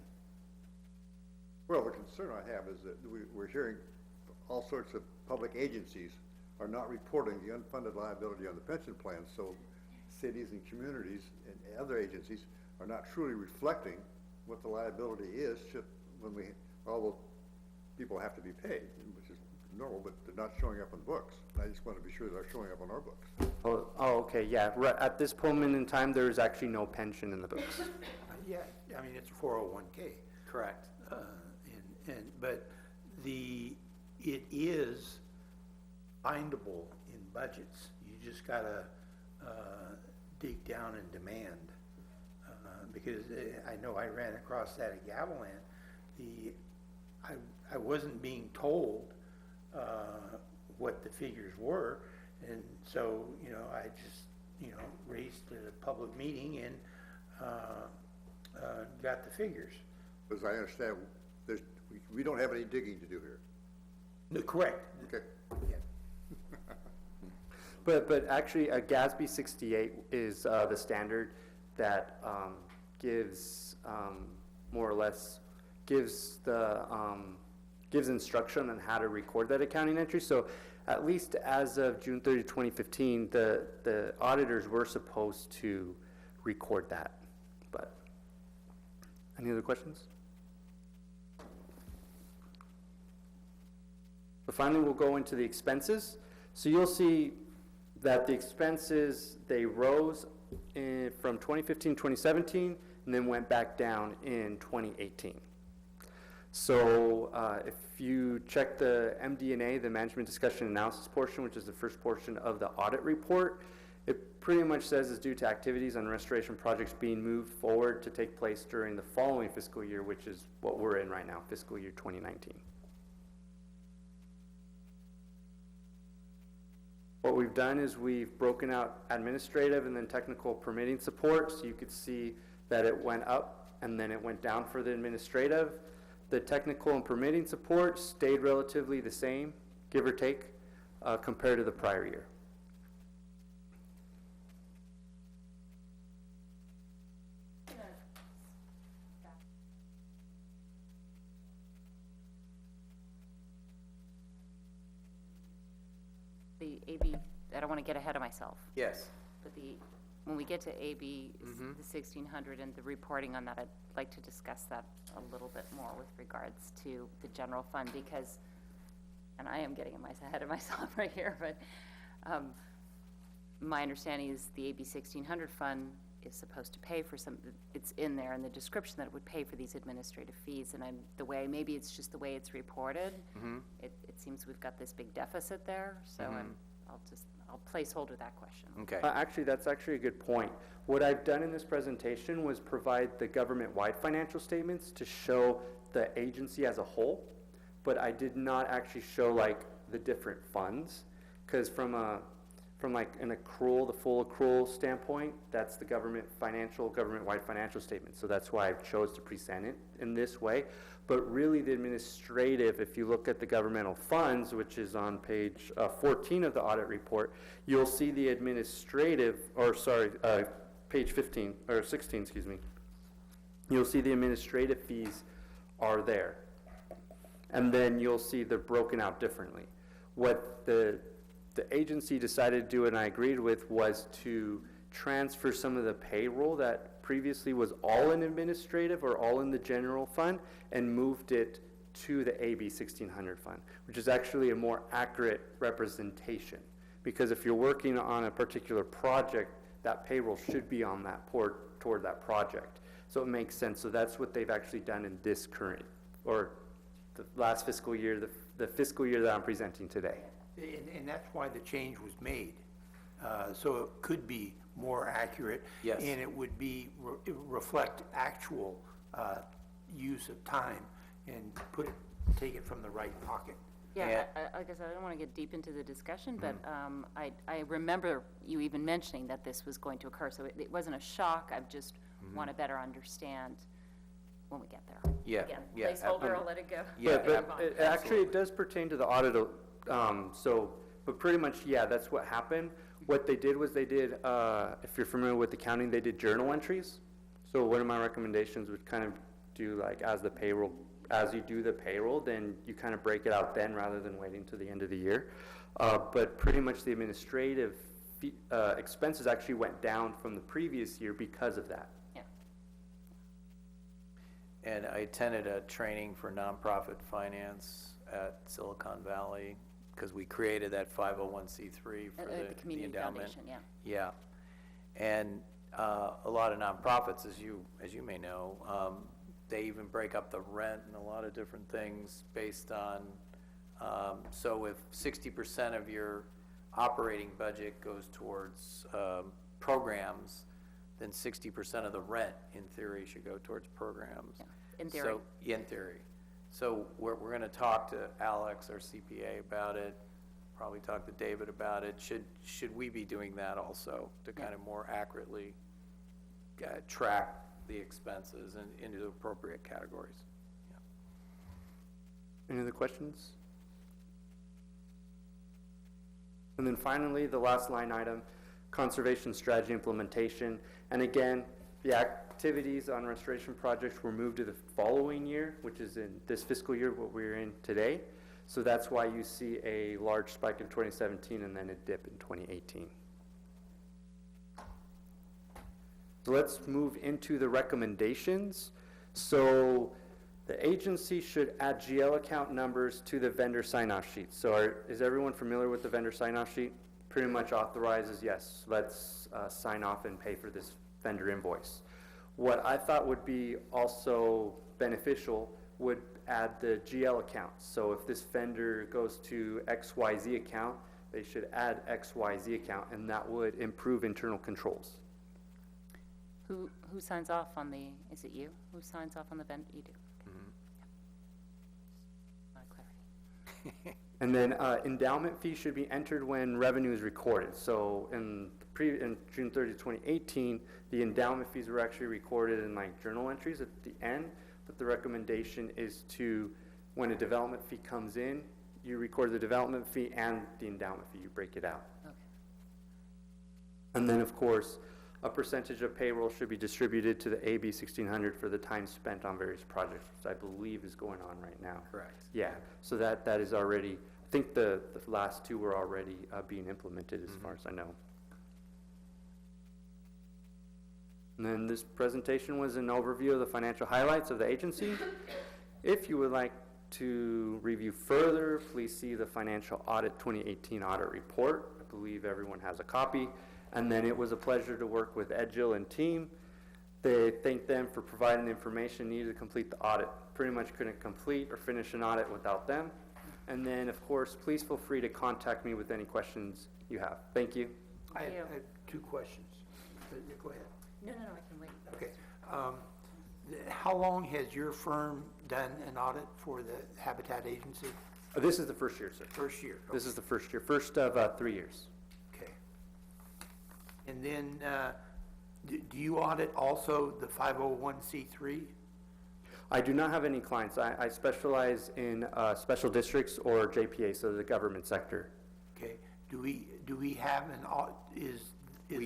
Well, the concern I have is that we're hearing all sorts of public agencies are not reporting the unfunded liability on the pension plan, so cities and communities and other agencies are not truly reflecting what the liability is when all those people have to be paid, which is normal, but they're not showing up on the books. And I just want to be sure they're showing up on our books. Oh, okay, yeah. Right, at this moment in time, there is actually no pension in the books. Yeah, I mean, it's a 401K. correct. But it is findable in budgets. You just gotta dig down in demand. Because I know I ran across that at Gavilan. I wasn't being told what the figures were, and so, I just, raised a public meeting and got the figures. As I understand, we don't have any digging to do here. No, correct. Okay. Yeah. But actually, a GASB 68 is the standard that gives more or less gives instruction on how to record that accounting entry. So at least as of June 30, 2015, the auditors were supposed to record that. But any other questions? So finally, we'll go into the expenses. So you'll see that the expenses, they rose from 2015, 2017, and then went back down in 2018. So if you check the MD&A, the Management Discussion Analysis portion, which is the first portion of the audit report, it pretty much says it's due to activities on restoration projects being moved forward to take place during the following fiscal year, which is what we're in right now, fiscal year 2019. What we've done is we've broken out administrative and then technical permitting support, so you could see that it went up and then it went down for the administrative. The technical and permitting support stayed relatively the same, give or take, compared to the prior year. The AB, I don't want to get ahead of myself, Yes. but when we get to AB, the 1600 and the reporting on that, I'd like to discuss that a little bit more with regards to the general fund, because, and I am getting ahead of myself right here, but my understanding is the AB 1600 fund is supposed to pay for it's in there in the description that it would pay for these administrative fees, and maybe it's just the way it's reported. It seems we've got this big deficit there, so I'll placeholder that question. Okay. Actually, that's actually a good point. What I've done in this presentation was provide the government-wide financial statements to show the agency as a whole, but I did not actually show like the different funds, because from like an accrual, the full accrual standpoint, that's the government-wide financial statement. So that's why I chose to present it in this way. But really the administrative, if you look at the governmental funds, which is on page 14 of the audit report, you'll see the page 15, or 16, excuse me. You'll see the administrative fees are there. And then you'll see they're broken out differently. What the agency decided to do, and I agreed with, was to transfer some of the payroll that previously was all in administrative or all in the general fund and moved it to the AB 1600 fund, which is actually a more accurate representation. Because if you're working on a particular project, that payroll should be on that toward that project. So it makes sense. So that's what they've actually done in this current, or the last fiscal year, the fiscal year that I'm presenting today. And that's why the change was made. So it could be more accurate. Yes. And it would be, reflect actual use of time and take it from the right pocket. Yeah, I guess I don't want to get deep into the discussion, but I remember you even mentioning that this was going to occur, so it wasn't a shock. I just want to better understand when we get there. Yeah, Again, yeah, placeholder, I'll let it go. Yeah, But actually, it does pertain to the audit, but pretty much, yeah, that's what happened. What they did was if you're familiar with accounting, they did journal entries. So one of my recommendations would kind of do like, as you do the payroll, then you kind of break it out then rather than waiting to the end of the year. But pretty much the administrative expenses actually went down from the previous year because of that. Yeah. And I attended a training for nonprofit finance at Silicon Valley, because we created that 501c3 for The community endowment. foundation, yeah. Yeah, and a lot of nonprofits, as you may know, they even break up the rent and a lot of different things based on, so if 60% of your operating budget goes towards programs, then 60% of the rent, in theory, should go towards programs. Yeah, in theory. So, in theory. So we're going to talk to Alex, our CPA, about it, probably talk to David about it. Should we be doing that also to kind of more accurately track the expenses and into the appropriate categories? Yeah. Any other questions? And then finally, the last line item, conservation strategy implementation. And again, the activities on restoration projects were moved to the following year, which is in this fiscal year, what we're in today. So that's why you see a large spike in 2017 and then a dip in 2018. So let's move into the recommendations. So the agency should add GL account numbers to the vendor sign-off sheet. So is everyone familiar with the vendor sign-off sheet? Pretty much authorizes, yes, let's sign off and pay for this vendor invoice. What I thought would be also beneficial would add the GL account. So if this vendor goes to XYZ account, they should add XYZ account, and that would improve internal controls. Who signs off on is it you? Who signs off on the vendor? You do. A lot of clarity. And then endowment fee should be entered when revenue is recorded. So in June 30, 2018, the endowment fees were actually recorded in like journal entries at the end, but the recommendation is to, when a development fee comes in, you record the development fee and the endowment fee, you break it out. Okay. And then of course, a percentage of payroll should be distributed to the AB 1600 for the time spent on various projects, which I believe is going on right now. Correct. Yeah, so that is already, I think the last two were already being implemented as far as I know. And then this presentation was an overview of the financial highlights of the agency. If you would like to review further, please see the Financial Audit 2018 Audit Report. I believe everyone has a copy. And then it was a pleasure to work with Ed, Jill, and team. They thank them for providing the information needed to complete the audit. Pretty much couldn't complete or finish an audit without them. And then, of course, please feel free to contact me with any questions you have. Thank you. I have you. 2 questions. Go ahead. No, I can wait. Okay. How long has your firm done an audit for the Habitat Agency? This is the first year, sir. First year. This is the first year, first of 3 years. Okay. And then, do you audit also the 501c3? I do not have any clients. I specialize in special districts or JPA, so the government sector. Okay. Do we have is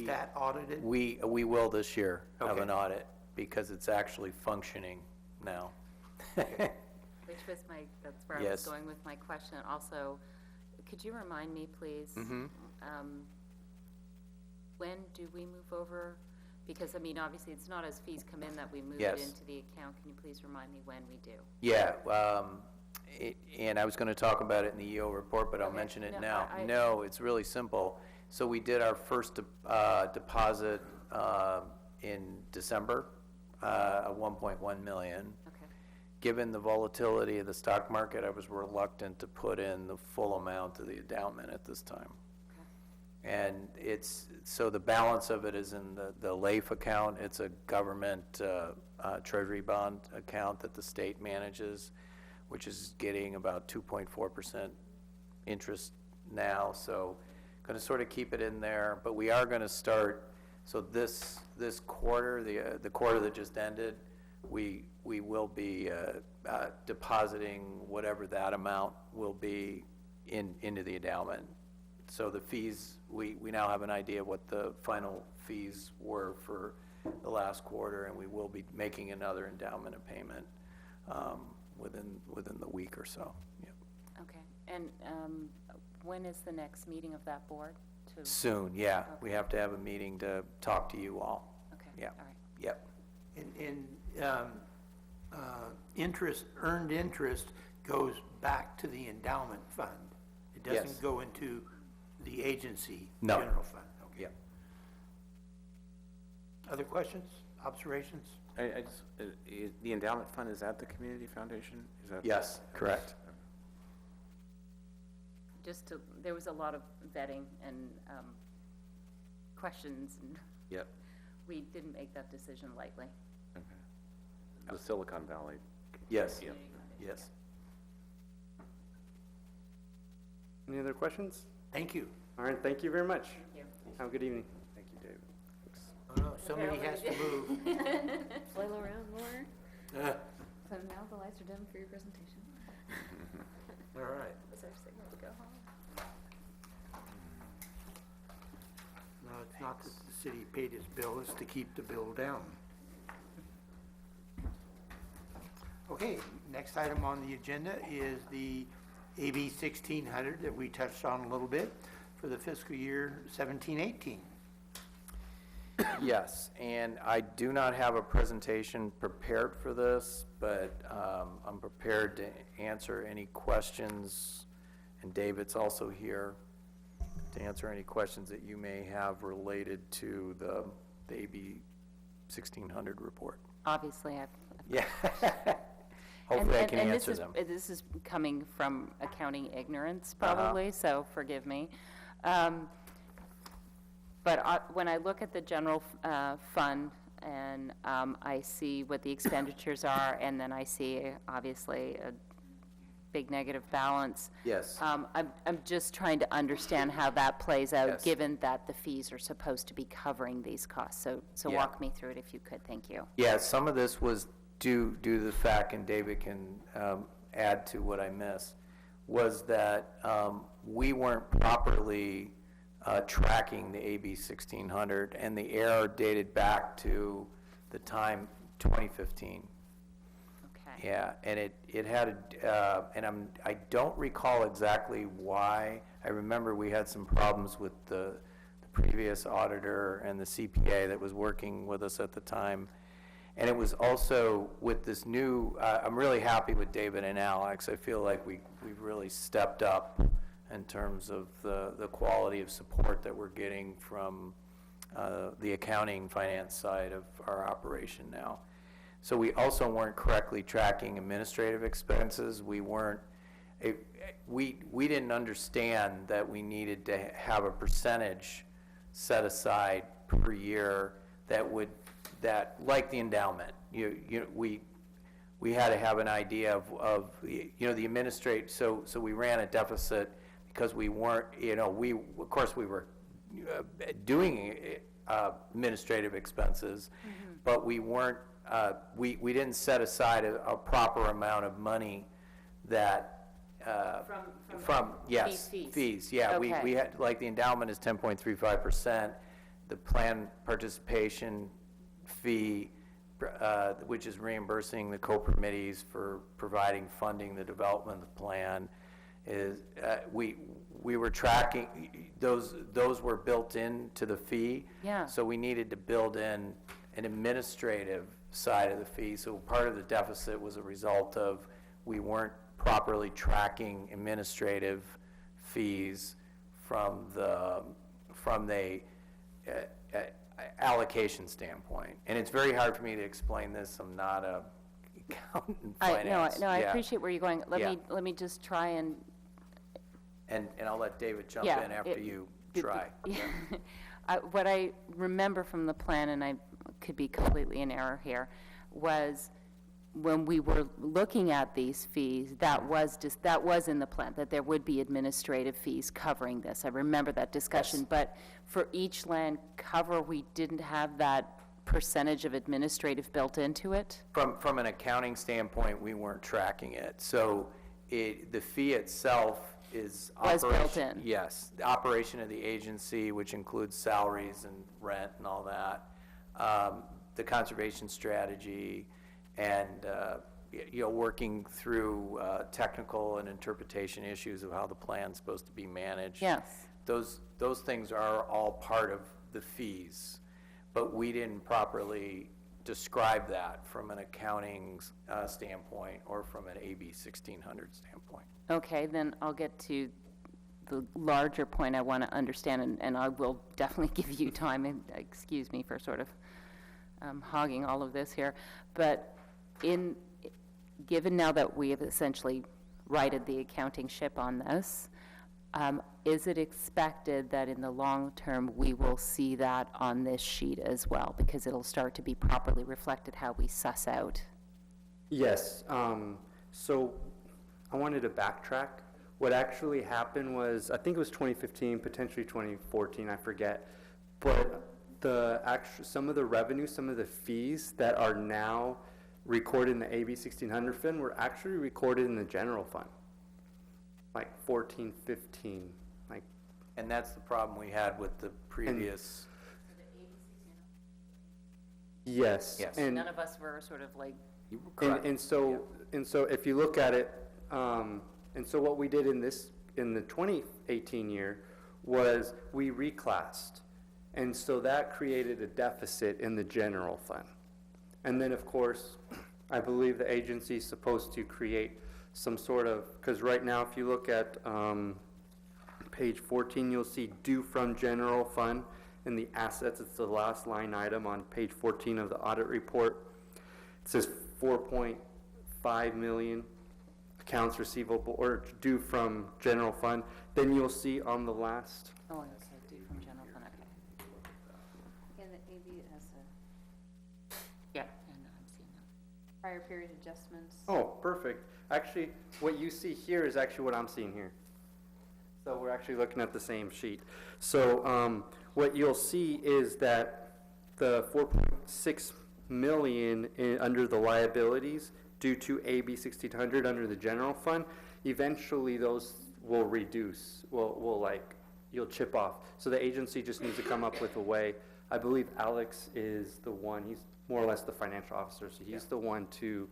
that audited? We will this year have Okay. an audit, because it's actually functioning now. Which was that's where I was Yes. going with my question. Also, could you remind me, please? when do we move over? Because, I mean, obviously, it's not as fees come in that we move it Yes. into the account. Can you please remind me when we do? Yeah, and I was gonna talk about it in the EO report, but I'll Okay. mention it No, now. I- No, it's really simple. So we did our first deposit in December, of 1.1 million. Okay. Given the volatility of the stock market, I was reluctant to put in the full amount of the endowment at this time. And so the balance of it is in the LAIF account. It's a government treasury bond account that the state manages, which is getting about 2.4% interest now. So going to sort of keep it in there, but we are going to start, so this quarter, the quarter that just ended, we will be depositing whatever that amount will be into the endowment. So the fees, we now have an idea of what the final fees were for the last quarter, and we will be making another endowment payment within the week or so. Yep. Okay. And when is the next meeting of that board? To Soon, yeah. Okay. We have to have a meeting to talk to you all. Okay. Yeah. All right. Yep. Interest, earned interest goes back to the endowment fund. It Yes. doesn't go into the agency No. general fund. Okay. Yep. Other questions, observations? I just, the endowment fund, is that the community foundation? Is that? Yes, correct. There was a lot of vetting and questions, and Yep. we didn't make that decision lightly. Okay. The Silicon Valley. Yes. Yep. Yes. Any other questions? Thank you. All right, thank you very much. Thank you. Have a good evening. Thank you, David. Oh, no, somebody has to move. Flail around more. Uh, So now the lights are dim for your presentation. All right. Is our signal to go home? No, it's not that the city paid its bill, it's to keep the bill down. Okay, next item on the agenda is the AB 1600 that we touched on a little bit for the fiscal year 17-18. Yes, and I do not have a presentation prepared for this, but I'm prepared to answer any questions, and David's also here to answer any questions that you may have related to the AB 1600 report. Obviously, I've. Yeah. Hopefully I can and answer them. This is coming from accounting ignorance, Uh-huh. probably, so forgive me. But when I look at the general fund, and I see what the expenditures are, and then I see, obviously, a big negative balance. Yes. I'm just trying to understand how that plays out, Yes. given that the fees are supposed to be covering these costs. So Yeah. walk me through it if you could, thank you. Yeah, some of this was due to the fact, and David can add to what I missed, was that we weren't properly tracking the AB 1600, and the error dated back to the time 2015. Okay. Yeah, and it had, I don't recall exactly why. I remember we had some problems with the previous auditor and the CPA that was working with us at the time. And it was also with this new, I'm really happy with David and Alex. I feel like we've really stepped up in terms of the quality of support that we're getting from the accounting finance side of our operation now. So we also weren't correctly tracking administrative expenses. We didn't understand that we needed to have a percentage set aside per year that like the endowment, we had to have an idea of the administrate. So we ran a deficit because we weren't, of course we were doing administrative expenses, but we weren't. We didn't set aside a proper amount of money that from yes, fees. Yeah, Okay. we had, like, the endowment is 10.35%. The plan participation fee, which is reimbursing the co-permittees for providing funding the development of the plan, is, we were tracking, those were built into the fee. Yeah. So we needed to build in an administrative side of the fee. So part of the deficit was a result of we weren't properly tracking administrative fees from the allocation standpoint. And it's very hard for me to explain this. I'm not a accountant in finance. I Yeah. appreciate where you're going. Yeah. Let me just try and, And I'll let David jump Yeah, in after you it- try. yeah. What I remember from the plan, and I could be completely in error here, was when we were looking at these fees, that was in the plan, that there would be administrative fees covering this. I remember that discussion. Yes. But for each land cover, we didn't have that percentage of administrative built into it? From an accounting standpoint, we weren't tracking it. So the fee itself is. Was built operation- in. Yes, the operation of the agency, which includes salaries and rent and all that, the conservation strategy, and, working through technical and interpretation issues of how the plan's supposed to be managed. Yes. Those things are all part of the fees, but we didn't properly describe that from an accounting standpoint or from an AB 1600 standpoint. Okay, then I'll get to the larger point I want to understand, and I will definitely give you time, and excuse me for sort of hogging all of this here. But given now that we have essentially righted the accounting ship on this, is it expected that in the long term, we will see that on this sheet as well? Because it'll start to be properly reflected how we suss out. Yes, so I wanted to backtrack. What actually happened was, I think it was 2015, potentially 2014, I forget. But some of the revenue, some of the fees that are now recorded in the AB 1600 fund were actually recorded in the general fund, like 14, 15, like. And that's the problem we had with the previous. Yes. Yes. And None of us were sort of like, And so if you look at it, and so what we did in the 2018 year was we reclassed. And so that created a deficit in the general fund. And then, of course, I believe the agency is supposed to create some sort of, because right now, if you look at page 14, you'll see due from general fund in the assets. It's the last line item on page 14 of the audit report. It says 4.5 million accounts receivable or due from general fund. Then you'll see on the last, oh, okay, due from general fund, okay. In the AB, it has a Yeah, and I'm seeing that. prior period adjustments. oh, perfect. Actually, what you see here is actually what I'm seeing here. So we're actually looking at the same sheet. So what you'll see is that the 4.6 million under the liabilities due to AB 1600 under the general fund, eventually those will reduce, you'll chip off. So the agency just needs to come up with a way. I believe Alex is the one, he's more or less the financial officer, so he's the one to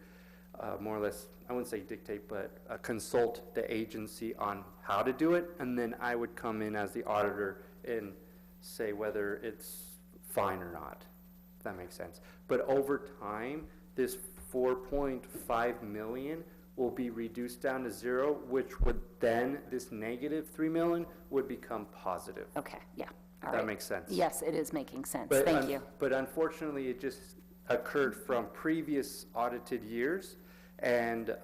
more or less, I wouldn't say dictate, but consult the agency on how to do it, and then I would come in as the auditor and say whether it's fine or not, if that makes sense. But over time, this 4.5 million will be reduced down to zero, which would then, this negative 3 million would become positive. Okay, yeah, all That right. makes sense. Yes, it is making sense, But thank you. But unfortunately, it just occurred from previous audited years, and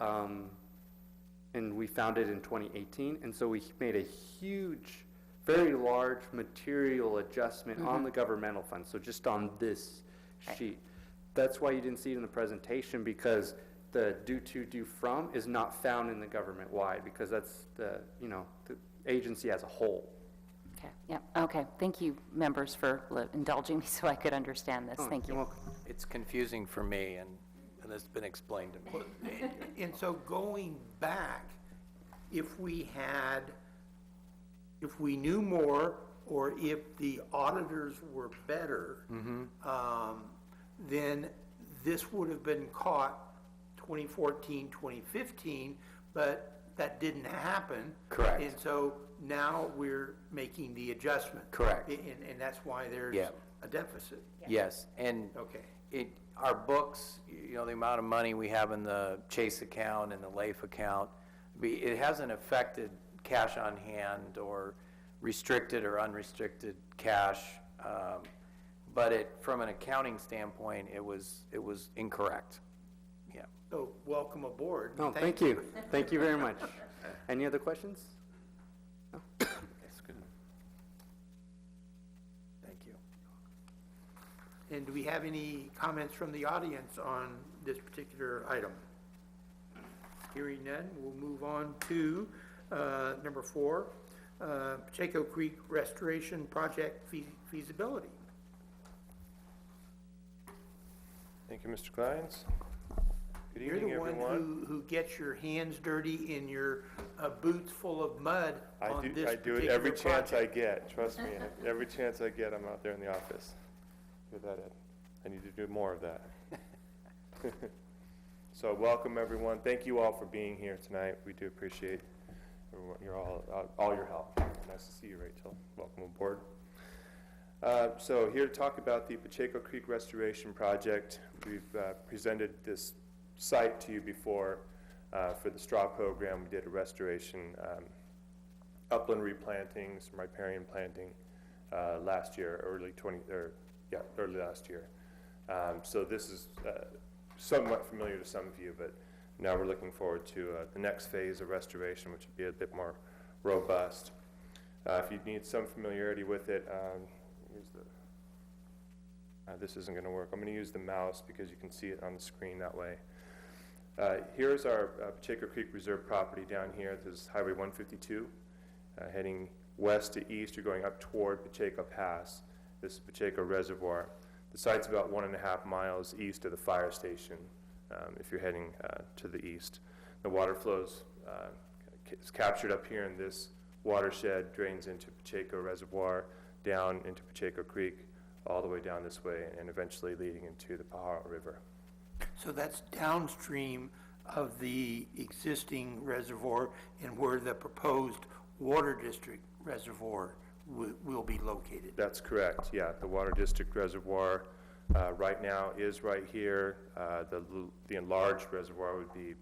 we found it in 2018, and so we made a huge, very large material adjustment on the governmental fund, so just on this sheet. That's why you didn't see it in the presentation, because the due to, due from is not found in the government-wide, because that's the agency as a whole. Okay, yeah, okay, thank you, members, for indulging me so I could understand this, thank You're you. welcome. It's confusing for me, and it's been explained to me. And so going back, if we knew more, or if the auditors were better, then this would have been caught 2014, 2015, but that didn't happen. Correct. And so now we're making the adjustment. Correct. And that's why there's Yeah. a deficit. Yes, and Okay. our books, the amount of money we have in the Chase account and the Leif account, it hasn't affected cash on hand or restricted or unrestricted cash, but from an accounting standpoint, it was incorrect. Yeah. So welcome aboard. No, thank you. Thank you very much. Any other questions? No? That's good. Thank you. And do we have any comments from the audience on this particular item? Hearing none, we'll move on to number 4, Pacheco Creek Restoration Project feasibility. Thank you, Mr. Kleins. Good You're evening, the one everyone. who gets your hands dirty and your boots full of mud on this particular I do it every chance I project. get, trust me. Every chance I get, I'm out there in the office. Hear that, Ed? I need to do more of that. So welcome, everyone. Thank you all for being here tonight. We do appreciate everyone, all your help. Nice to see you, Rachel. Welcome aboard. So here to talk about the Pacheco Creek Restoration Project. We've presented this site to you before for the straw program. We did a restoration, upland replanting, some riparian planting last year, early last year. So this is somewhat familiar to some of you, but now we're looking forward to the next phase of restoration, which will be a bit more robust. If you need some familiarity with it, this isn't going to work. I'm going to use the mouse because you can see it on the screen that way. Here's our Pacheco Creek Reserve property down here. This is Highway 152. Heading west to east, you're going up toward Pacheco Pass. This is Pacheco Reservoir. The site's about 1.5 miles east of the fire station if you're heading to the east. The water flows is captured up here in this watershed, drains into Pacheco Reservoir, down into Pacheco Creek, all the way down this way, and eventually leading into the Pajaro River. So that's downstream of the existing reservoir and where the proposed water district reservoir will be located. That's correct, yeah. The Water District Reservoir right now is right here. The enlarged reservoir would be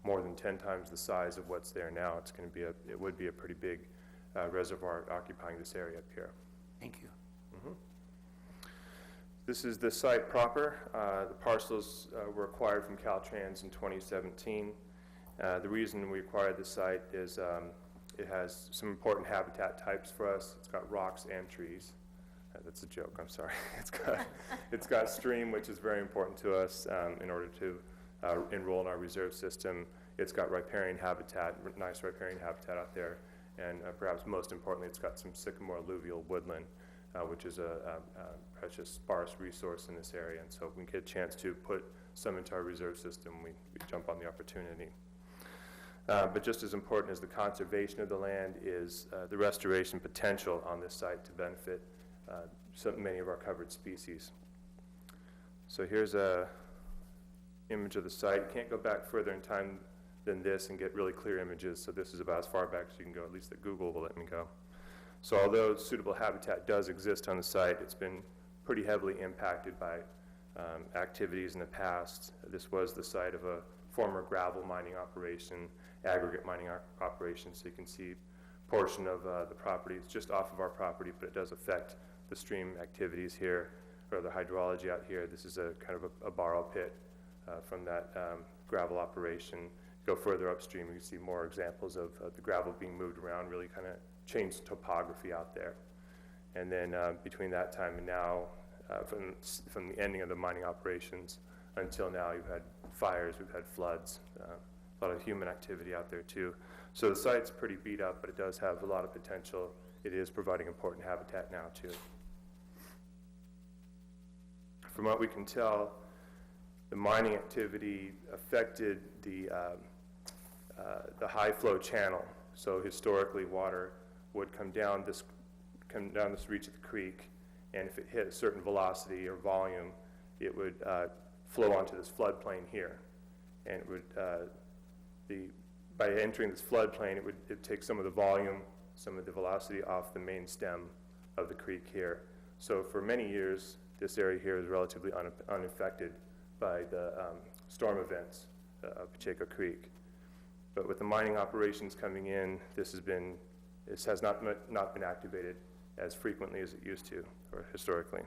more than 10 times the size of what's there now. It would be a pretty big reservoir occupying this area up here. Thank you. This is the site proper. The parcels were acquired from Caltrans in 2017. The reason we acquired the site is it has some important habitat types for us. It's got rocks and trees. That's a joke, I'm sorry. It's got stream, which is very important to us in order to enroll in our reserve system. It's got riparian habitat, nice riparian habitat out there. And perhaps most importantly, it's got some sycamore alluvial woodland, which is a precious sparse resource in this area. And so if we get a chance to put some into our reserve system, we jump on the opportunity. But just as important as the conservation of the land is the restoration potential on this site to benefit many of our covered species. So here's a image of the site. You can't go back further in time than this and get really clear images. So this is about as far back as you can go, at least that Google will let me go. So although suitable habitat does exist on the site, it's been pretty heavily impacted by activities in the past. This was the site of a former gravel mining operation, aggregate mining operation, so you can see a portion of the property. It's just off of our property, but it does affect the stream activities here, or the hydrology out here. This is a kind of a borrow pit from that gravel operation. Go further upstream, you can see more examples of the gravel being moved around, really kind of changed topography out there. And then between that time and now, from the ending of the mining operations until now, you've had fires, we've had floods, a lot of human activity out there too. So the site's pretty beat up, but it does have a lot of potential. It is providing important habitat now too. From what we can tell, the mining activity affected the high flow channel. So historically, water would come down this reach of the creek, and if it hit a certain velocity or volume, it would flow onto this floodplain here, and it would the by entering this floodplain, it'd take some of the volume, some of the velocity off the main stem of the creek here. So for many years, this area here is relatively unaffected by the storm events of Pacheco Creek. But with the mining operations coming in, this has not been activated as frequently as it used to, or historically.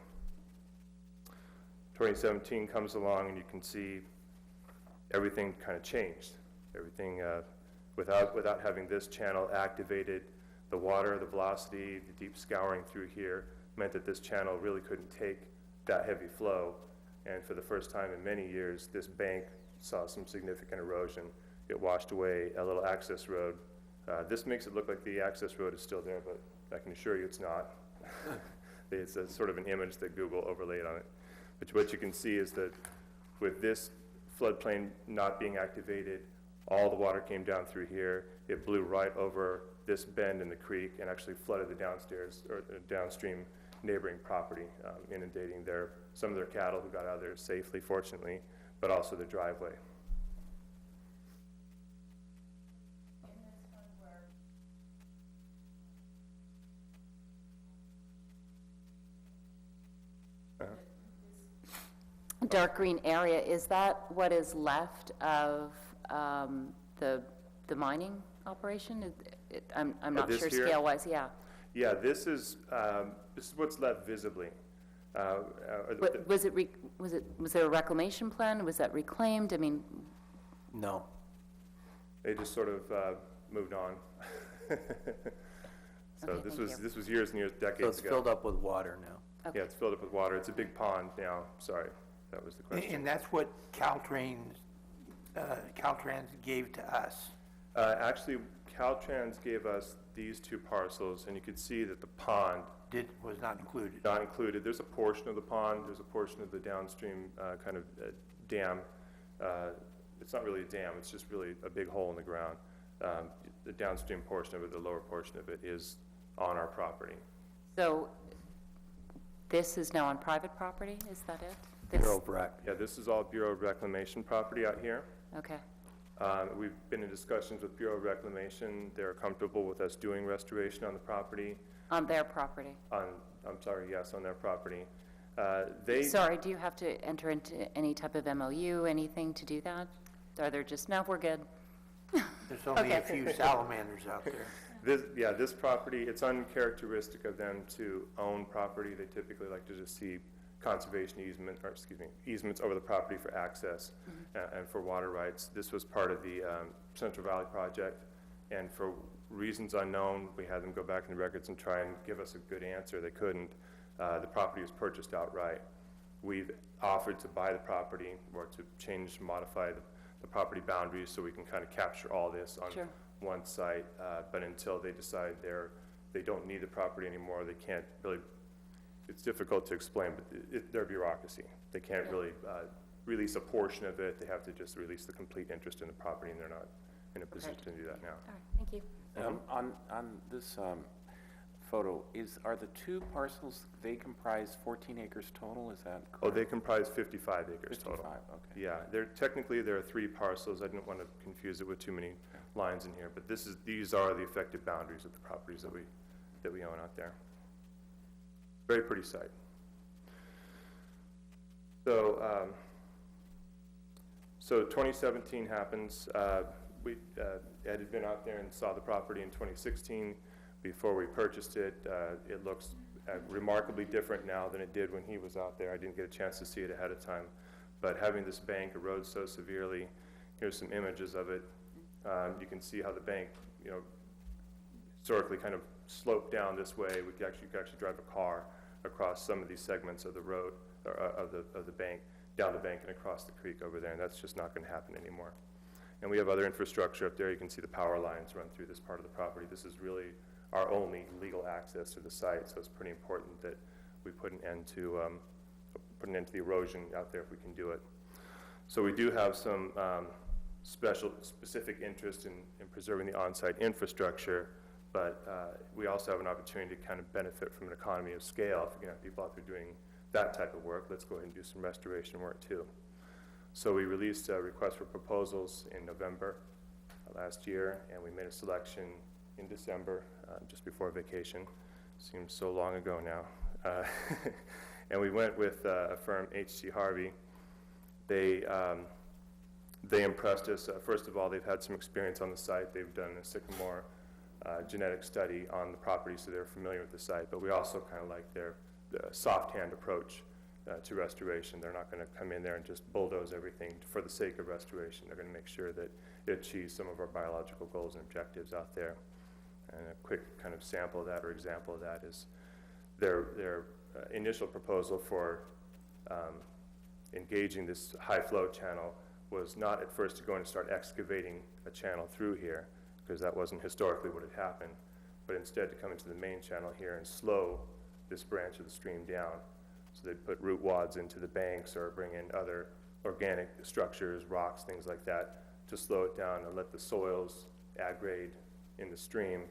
2017 comes along and you can see everything kind of changed. Everything, without having this channel activated, the water, the velocity, the deep scouring through here meant that this channel really couldn't take that heavy flow. And for the first time in many years, this bank saw some significant erosion. It washed away a little access road. This makes it look like the access road is still there, but I can assure you it's not. It's a sort of an image that Google overlaid on it. But what you can see is that with this floodplain not being activated, all the water came down through here. It blew right over this bend in the creek and actually flooded the downstairs or the downstream neighboring property, inundating some of their cattle who got out of there safely, fortunately, but also the driveway. Dark green area, is that what is left of the mining operation? I'm not this sure here? scale-wise, yeah. Yeah, this is what's left visibly. Was there a reclamation plan? Was that reclaimed? I mean, No. They just sort of moved on. So Okay, this thank was years and years, decades So it's ago. filled up with water now. okay. Yeah, it's filled up with water. It's a big pond now. Sorry, that was the question. And that's what Caltrans gave to us. Actually, Caltrans gave us these two parcels, and you could see that the pond Was not included. not included. There's a portion of the pond, there's a portion of the downstream kind of dam. It's not really a dam, it's just really a big hole in the ground. The downstream portion of it, the lower portion of it, is on our property. So this is now on private property, is that it? Bureau of Rec. Yeah, this is all Bureau of Reclamation property out here. Okay, We've been in discussions with Bureau of Reclamation. They're comfortable with us doing restoration on the property. on their property. I'm sorry, yes, on their property. Sorry, do you have to enter into any type of MOU, anything to do that? Are there just, no, we're good? There's only a Okay. few salamanders out there. This property, it's uncharacteristic of them to own property. They typically like to just see conservation easements over the property for access and for water rights. This was part of the Central Valley project, and for reasons unknown, we had them go back in the records and try and give us a good answer. They couldn't. The property was purchased outright. We've offered to buy the property or to change, modify the property boundaries so we can kind of capture all this on Sure. one site, but until they decide they don't need the property anymore, they can't really, it's difficult to explain, but their bureaucracy. They can't really release a portion of it. They have to just release the complete interest in the property, and they're not in a position to do that now. All right, thank you. On this photo, are the two parcels, they comprise 14 acres total, is that correct? Oh, they comprise 55 acres 55, total. okay. Yeah, technically there are 3 parcels. I didn't want to confuse it with too many lines in here, but these are the effective boundaries of the properties that we own out there. Very pretty site. So 2017 happens. Ed had been out there and saw the property in 2016. Before we purchased it, it looks remarkably different now than it did when he was out there. I didn't get a chance to see it ahead of time. But having this bank erode so severely, here's some images of it. You can see how the bank, historically kind of sloped down this way. You could actually drive a car across some of these segments of the road, or of the bank, down the bank and across the creek over there, and that's just not going to happen anymore. And we have other infrastructure up there. You can see the power lines run through this part of the property. This is really our only legal access to the site, so it's pretty important that we put an end to the erosion out there if we can do it. So we do have some specific interest in preserving the on-site infrastructure, but we also have an opportunity to kind of benefit from an economy of scale. If we can have people out there doing that type of work, let's go ahead and do some restoration work too. So we released a request for proposals in November. last year, and we made a selection in December, just before vacation. Seems so long ago now. And we went with a firm, H.C. Harvey. They impressed us. First of all, they've had some experience on the site. They've done a sycamore genetic study on the property, so they're familiar with the site. But we also kind of like their soft hand approach to restoration. They're not going to come in there and just bulldoze everything for the sake of restoration. They're going to make sure that it achieves some of our biological goals and objectives out there. And a quick kind of sample of that or example of that is their initial proposal for engaging this high flow channel was not at first going to start excavating a channel through here, because that wasn't historically what had happened, but instead to come into the main channel here and slow this branch of the stream down. So they'd put root wads into the banks or bring in other organic structures, rocks, things like that, to slow it down and let the soils aggregate in the stream,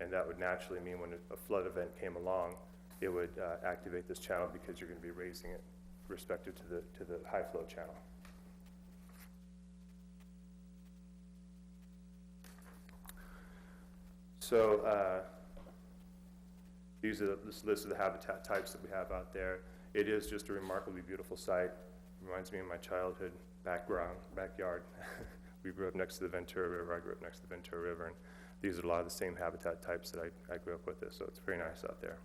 and that would naturally mean when a flood event came along, it would activate this channel because you're going to be raising it respective to the high flow channel. So this list of the habitat types that we have out there. It is just a remarkably beautiful site. Reminds me of my childhood backyard. We grew up next to the Ventura River. I grew up next to the Ventura River, and these are a lot of the same habitat types that I grew up with, so it's very nice out there.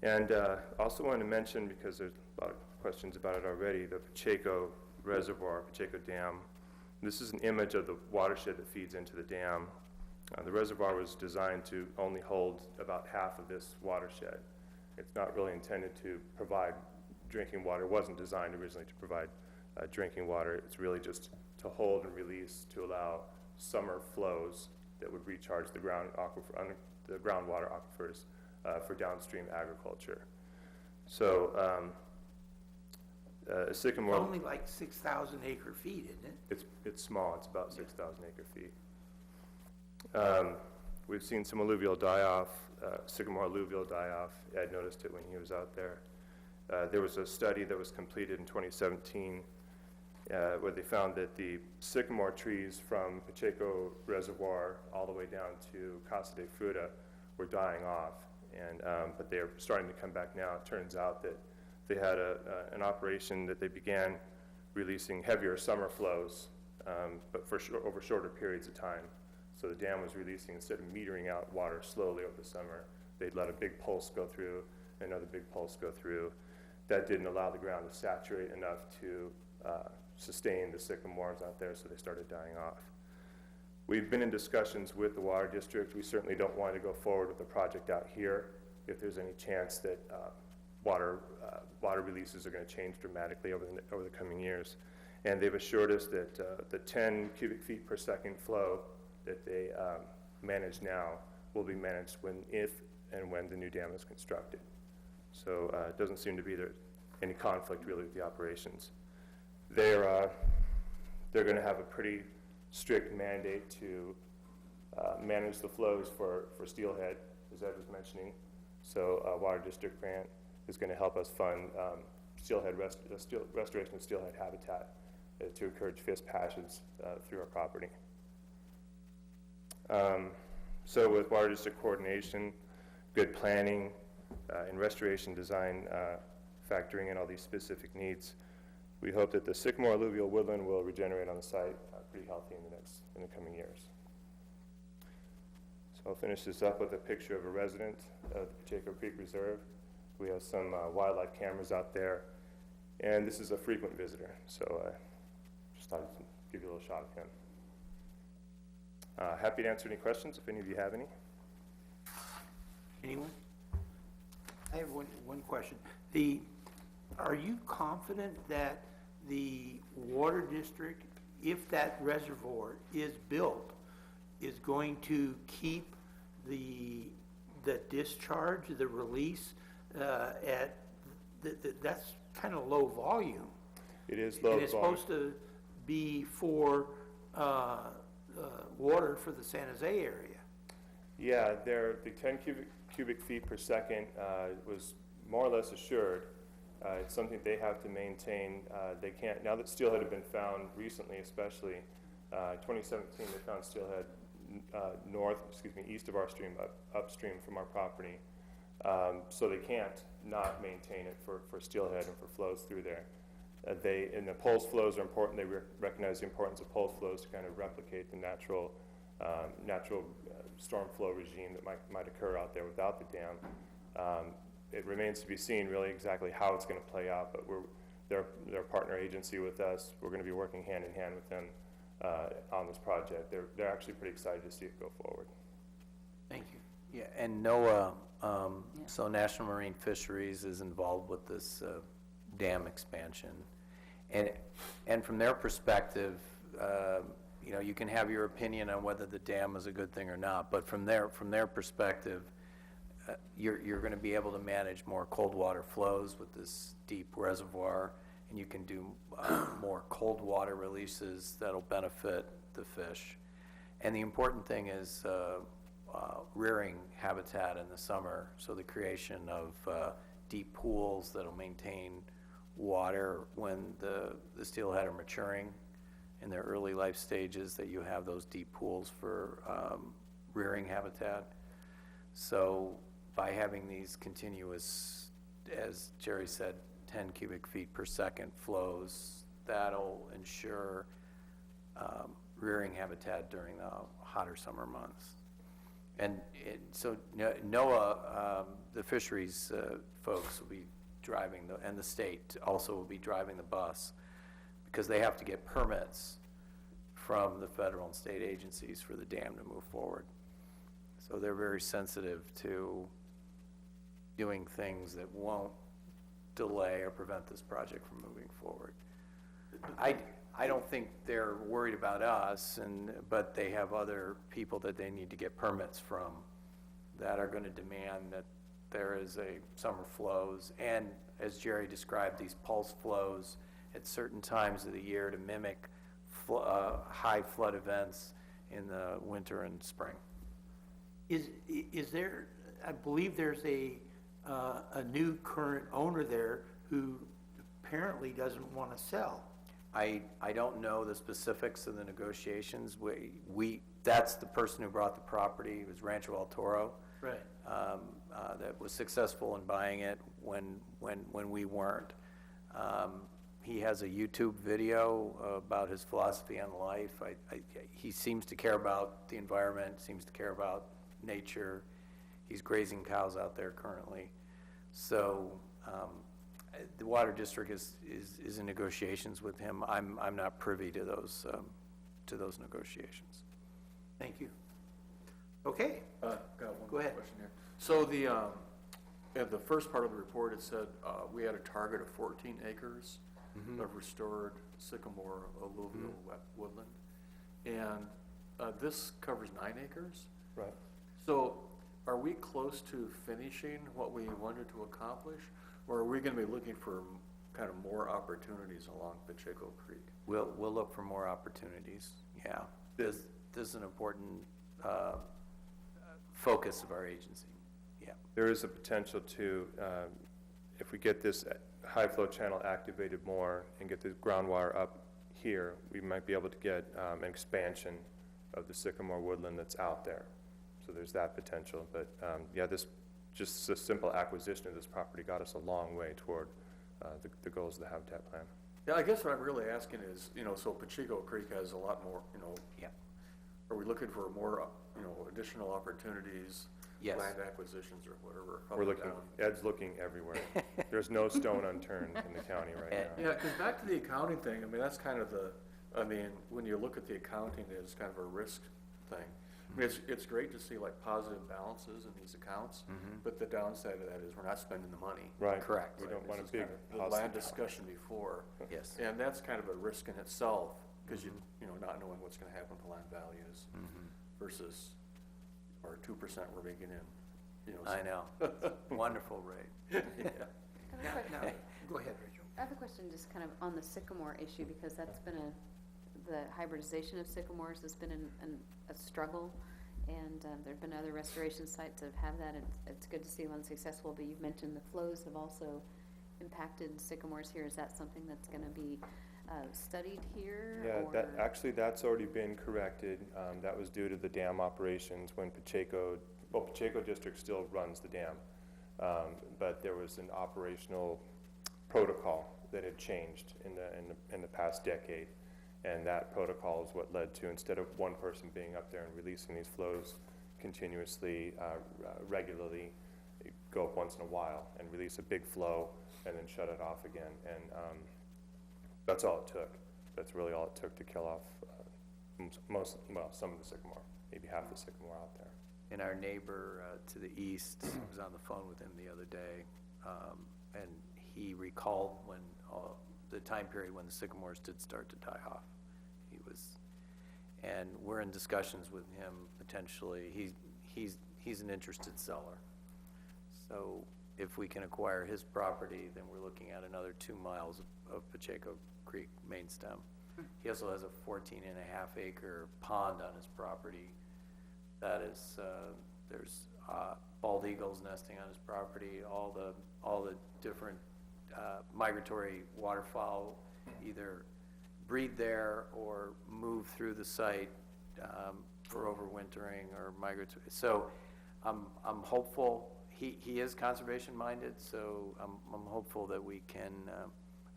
And also wanted to mention, because there's a lot of questions about it already, the Pacheco Reservoir, Pacheco Dam. This is an image of the watershed that feeds into the dam. The reservoir was designed to only hold about half of this watershed. It's not really intended to provide drinking water. It wasn't designed originally to provide drinking water. It's really just to hold and release to allow summer flows that would recharge the groundwater aquifers for downstream agriculture. So sycamore. Only like 6,000 acre feet, isn't it? It's small. It's about 6,000 acre feet. We've seen some alluvial die-off, sycamore alluvial die-off. Ed noticed it when he was out there. There was a study that was completed in 2017 where they found that the sycamore trees from Pacheco Reservoir all the way down to Casa de Fruta were dying off, and but they're starting to come back now. It turns out that they had an operation that they began releasing heavier summer flows, but for over shorter periods of time. So the dam was releasing, instead of metering out water slowly over the summer, they'd let a big pulse go through, another big pulse go through. That didn't allow the ground to saturate enough to sustain the sycamores out there, so they started dying off. We've been in discussions with the Water District. We certainly don't want to go forward with the project out here if there's any chance that water releases are going to change dramatically over the coming years. And they've assured us that the 10 cubic feet per second flow that they manage now will be managed if and when the new dam is constructed. So it doesn't seem to be any conflict really with the operations. They're going to have a pretty strict mandate to manage the flows for steelhead, as Ed was mentioning. So Water District grant is going to help us fund restoration of steelhead habitat to encourage fish passage through our property. So with Water District coordination, good planning, and restoration design factoring in all these specific needs, we hope that the sycamore alluvial woodland will regenerate on the site pretty healthy in the coming years. So I'll finish this up with a picture of a resident of the Pacheco Creek Reserve. We have some wildlife cameras out there, and this is a frequent visitor, so just thought I'd give you a little shot of him. Happy to answer any questions if any of you have any. Anyone? I have one question. Are you confident that the Water District, if that reservoir is built, is going to keep the discharge, the release at, that's kind of low volume? It is low volume. And it's supposed to be for water for the San Jose area. Yeah, the 10 cubic feet per second was more or less assured. It's something they have to maintain. They can't, now that steelhead have been found recently especially, 2017, they found steelhead east of our stream, upstream from our property. So they can't not maintain it for steelhead and for flows through there. And the pulse flows are important. They recognize the importance of pulse flows to kind of replicate the natural storm flow regime that might occur out there without the dam. It remains to be seen really exactly how it's going to play out, but they're a partner agency with us. We're going to be working hand in hand with them on this project. They're actually pretty excited to see it go forward. Thank you. Yeah, and NOAA, so National Marine Fisheries is involved with this dam expansion. And from their perspective, you know, you can have your opinion on whether the dam is a good thing or not, but from their perspective, you're going to be able to manage more cold water flows with this deep reservoir, and you can do more cold water releases that'll benefit the fish. And the important thing is rearing habitat in the summer, so the creation of deep pools that'll maintain water when the steelhead are maturing in their early life stages, that you have those deep pools for rearing habitat. So by having these continuous, as Jerry said, 10 cubic feet per second flows, that'll ensure rearing habitat during the hotter summer months. And so NOAA, the fisheries folks will be driving, and the state also will be driving the bus, because they have to get permits from the federal and state agencies for the dam to move forward. So they're very sensitive to doing things that won't delay or prevent this project from moving forward. I don't think they're worried about us, but they have other people that they need to get permits from that are going to demand that there is a summer flows, and as Jerry described, these pulse flows at certain times of the year to mimic high flood events in the winter and spring. Is there, I believe there's a new current owner there who apparently doesn't want to sell. I don't know the specifics of the negotiations. That's the person who brought the property. It was Rancho El Toro. Right. That was successful in buying it when we weren't. He has a YouTube video about his philosophy on life. He seems to care about the environment, seems to care about nature. He's grazing cows out there currently. So the water district is in negotiations with him. I'm not privy to those negotiations. Thank you. Okay. Got one Go more ahead. question here. So at the first part of the report, it said we had a target of 14 acres of restored sycamore alluvial woodland, and this covers 9 acres. Right. So are we close to finishing what we wanted to accomplish, or are we going to be looking for kind of more opportunities along Pacheco Creek? We'll look for more opportunities. Yeah, this is an important focus of our agency. Yeah. There is a potential to, if we get this high flow channel activated more and get the groundwater up here, we might be able to get an expansion of the sycamore woodland that's out there. So there's that potential. But yeah, just a simple acquisition of this property got us a long way toward the goals of the habitat plan. Yeah, I guess what I'm really asking is, so Pacheco Creek has a lot more, Yeah. Are we looking for more, additional opportunities? Yes. Land acquisitions or whatever? up We're and looking, down? Ed's looking everywhere. There's no stone unturned in the county right now. Yeah, because back to the accounting thing, that's kind of when you look at the accounting, it's kind of a risk thing. It's great to see like positive balances in these accounts, but the downside of that is we're not spending the money. Right. Correct. We don't want a This is big kind of the positive land discussion before. Yes. And that's kind of a risk in itself, because you not knowing what's gonna happen to land values versus our 2% we're making in, I know. Wonderful rate. I have a question. Go ahead, Rachel. I have a question just kind of on the sycamore issue, because that's been the hybridization of sycamores has been a struggle, and there've been other restoration sites that have that, and it's good to see one successful, but you've mentioned the flows have also impacted sycamores here. Is that something that's going to be studied here? Yeah, or- actually, that's already been corrected. That was due to the dam operations when Pacheco District still runs the dam. But there was an operational protocol that had changed in the past decade. And that protocol is what led to, instead of one person being up there and releasing these flows continuously, regularly, go up once in a while and release a big flow and then shut it off again. And that's all it took. That's really all it took to kill off some of the sycamore, maybe half the sycamore out there. And our neighbor to the east was on the phone with him the other day, and he recalled when the time period when the sycamores did start to die off. And we're in discussions with him potentially. He's an interested seller. So if we can acquire his property, then we're looking at another 2 miles of Pacheco Creek main stem. He also has a 14.5 acre pond on his property. That is, there's bald eagles nesting on his property. All the different migratory waterfowl either breed there or move through the site for overwintering or migratory. So I'm hopeful. He is conservation minded, so I'm hopeful that we can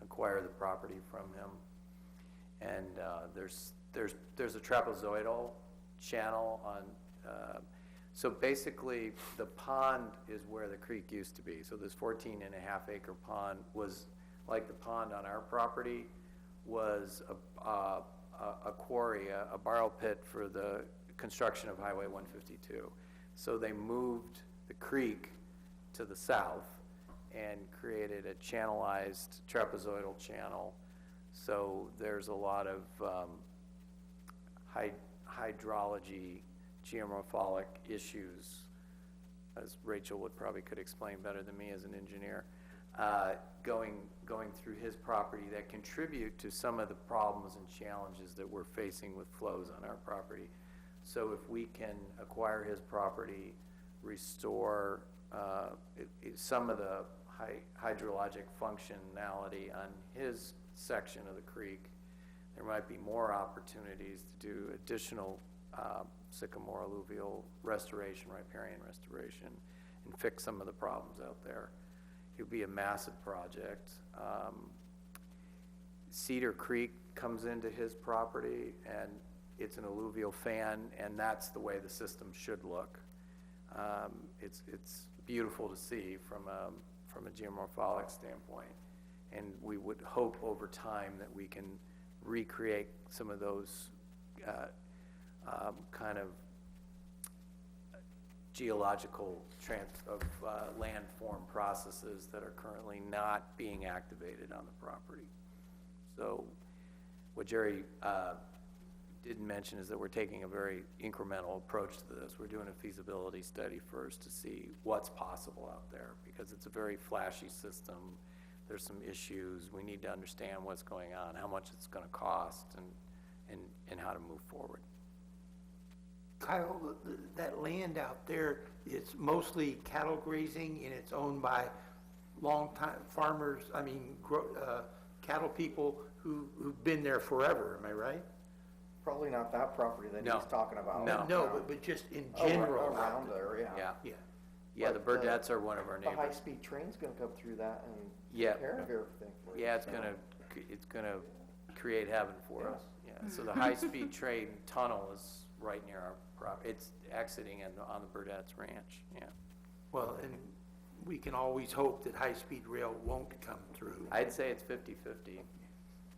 acquire the property from him. And there's a trapezoidal channel on. So basically, the pond is where the creek used to be. So this 14.5 acre pond was like the pond on our property was a quarry, a borrow pit for the construction of Highway 152. So they moved the creek to the south and created a channelized trapezoidal channel. So there's a lot of hydrology, geomorpholic issues, as Rachel could explain better than me as an engineer, going through his property that contribute to some of the problems and challenges that we're facing with flows on our property. So if we can acquire his property, restore some of the hydrologic functionality on his section of the creek, there might be more opportunities to do additional sycamore alluvial restoration, riparian restoration, and fix some of the problems out there. It would be a massive project. Cedar Creek comes into his property, and it's an alluvial fan, and that's the way the system should look. It's beautiful to see from a geomorpholic standpoint, and we would hope over time that we can recreate some of those kind of geological landform processes that are currently not being activated on the property. So what Jerry didn't mention is that we're taking a very incremental approach to this. We're doing a feasibility study first to see what's possible out there, because it's a very flashy system. There's some issues. We need to understand what's going on, how much it's going to cost, and how to move forward. Kyle, that land out there, it's mostly cattle grazing, and it's owned by long-time farmers, cattle people who've been there forever, am I right? Probably not that property that No. he's talking about. No, but just in Oh, general. around there, yeah. Yeah. Yeah. Yeah, the But, Burdettes are one of our The neighbors. high-speed train's gonna come through that and Yeah. take care of everything for you. Yeah, it's so. gonna create heaven for Yeah. us. Yeah, so the high-speed train tunnel is right near our property. It's exiting on the Burdettes Ranch, yeah. Well, and we can always hope that high-speed rail won't come through. I'd say it's 50-50.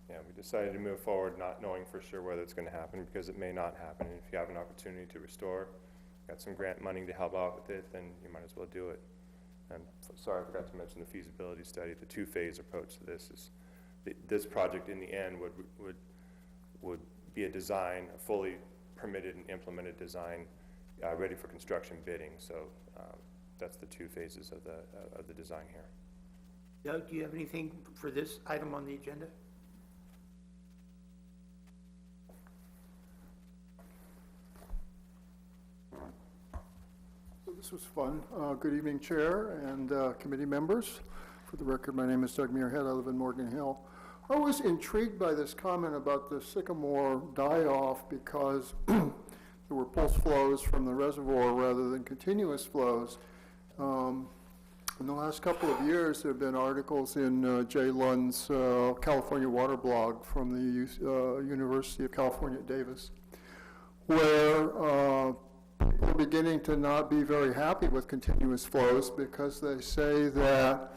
Yeah, we decided to move forward not knowing for sure whether it's going to happen, because it may not happen. And if you have an opportunity to restore, got some grant money to help out with it, then you might as well do it. And sorry, I forgot to mention the feasibility study. The two-phase approach to this is, this project in the end would be a design, a fully permitted and implemented design, ready for construction bidding. So that's the two phases of the design here. Doug, do you have anything for this item on the agenda? So this was fun. Good evening, Chair and committee members. For the record, my name is Doug Muirhead. I live in Morgan Hill. I was intrigued by this comment about the sycamore die-off because there were pulse flows from the reservoir rather than continuous flows. In the last couple of years, there have been articles in Jay Lund's California Water blog from the University of California at Davis, where people are beginning to not be very happy with continuous flows because they say that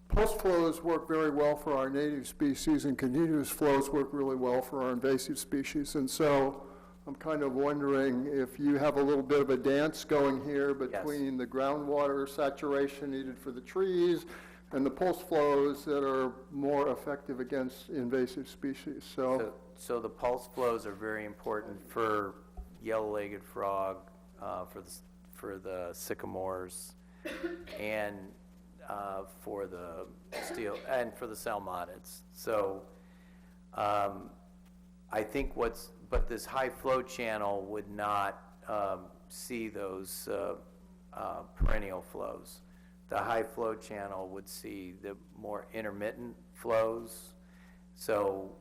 pulse flows work very well for our native species and continuous flows work really well for our invasive species. And so I'm kind of wondering if you have a little bit of a dance going here between the groundwater saturation needed for the trees and the pulse flows that are more effective against invasive species. So the pulse flows are very important for yellow-legged frog, for the sycamores, and for the steel, and for the salmonids. So I think but this high flow channel would not see those perennial flows. The high flow channel would see the more intermittent flows. So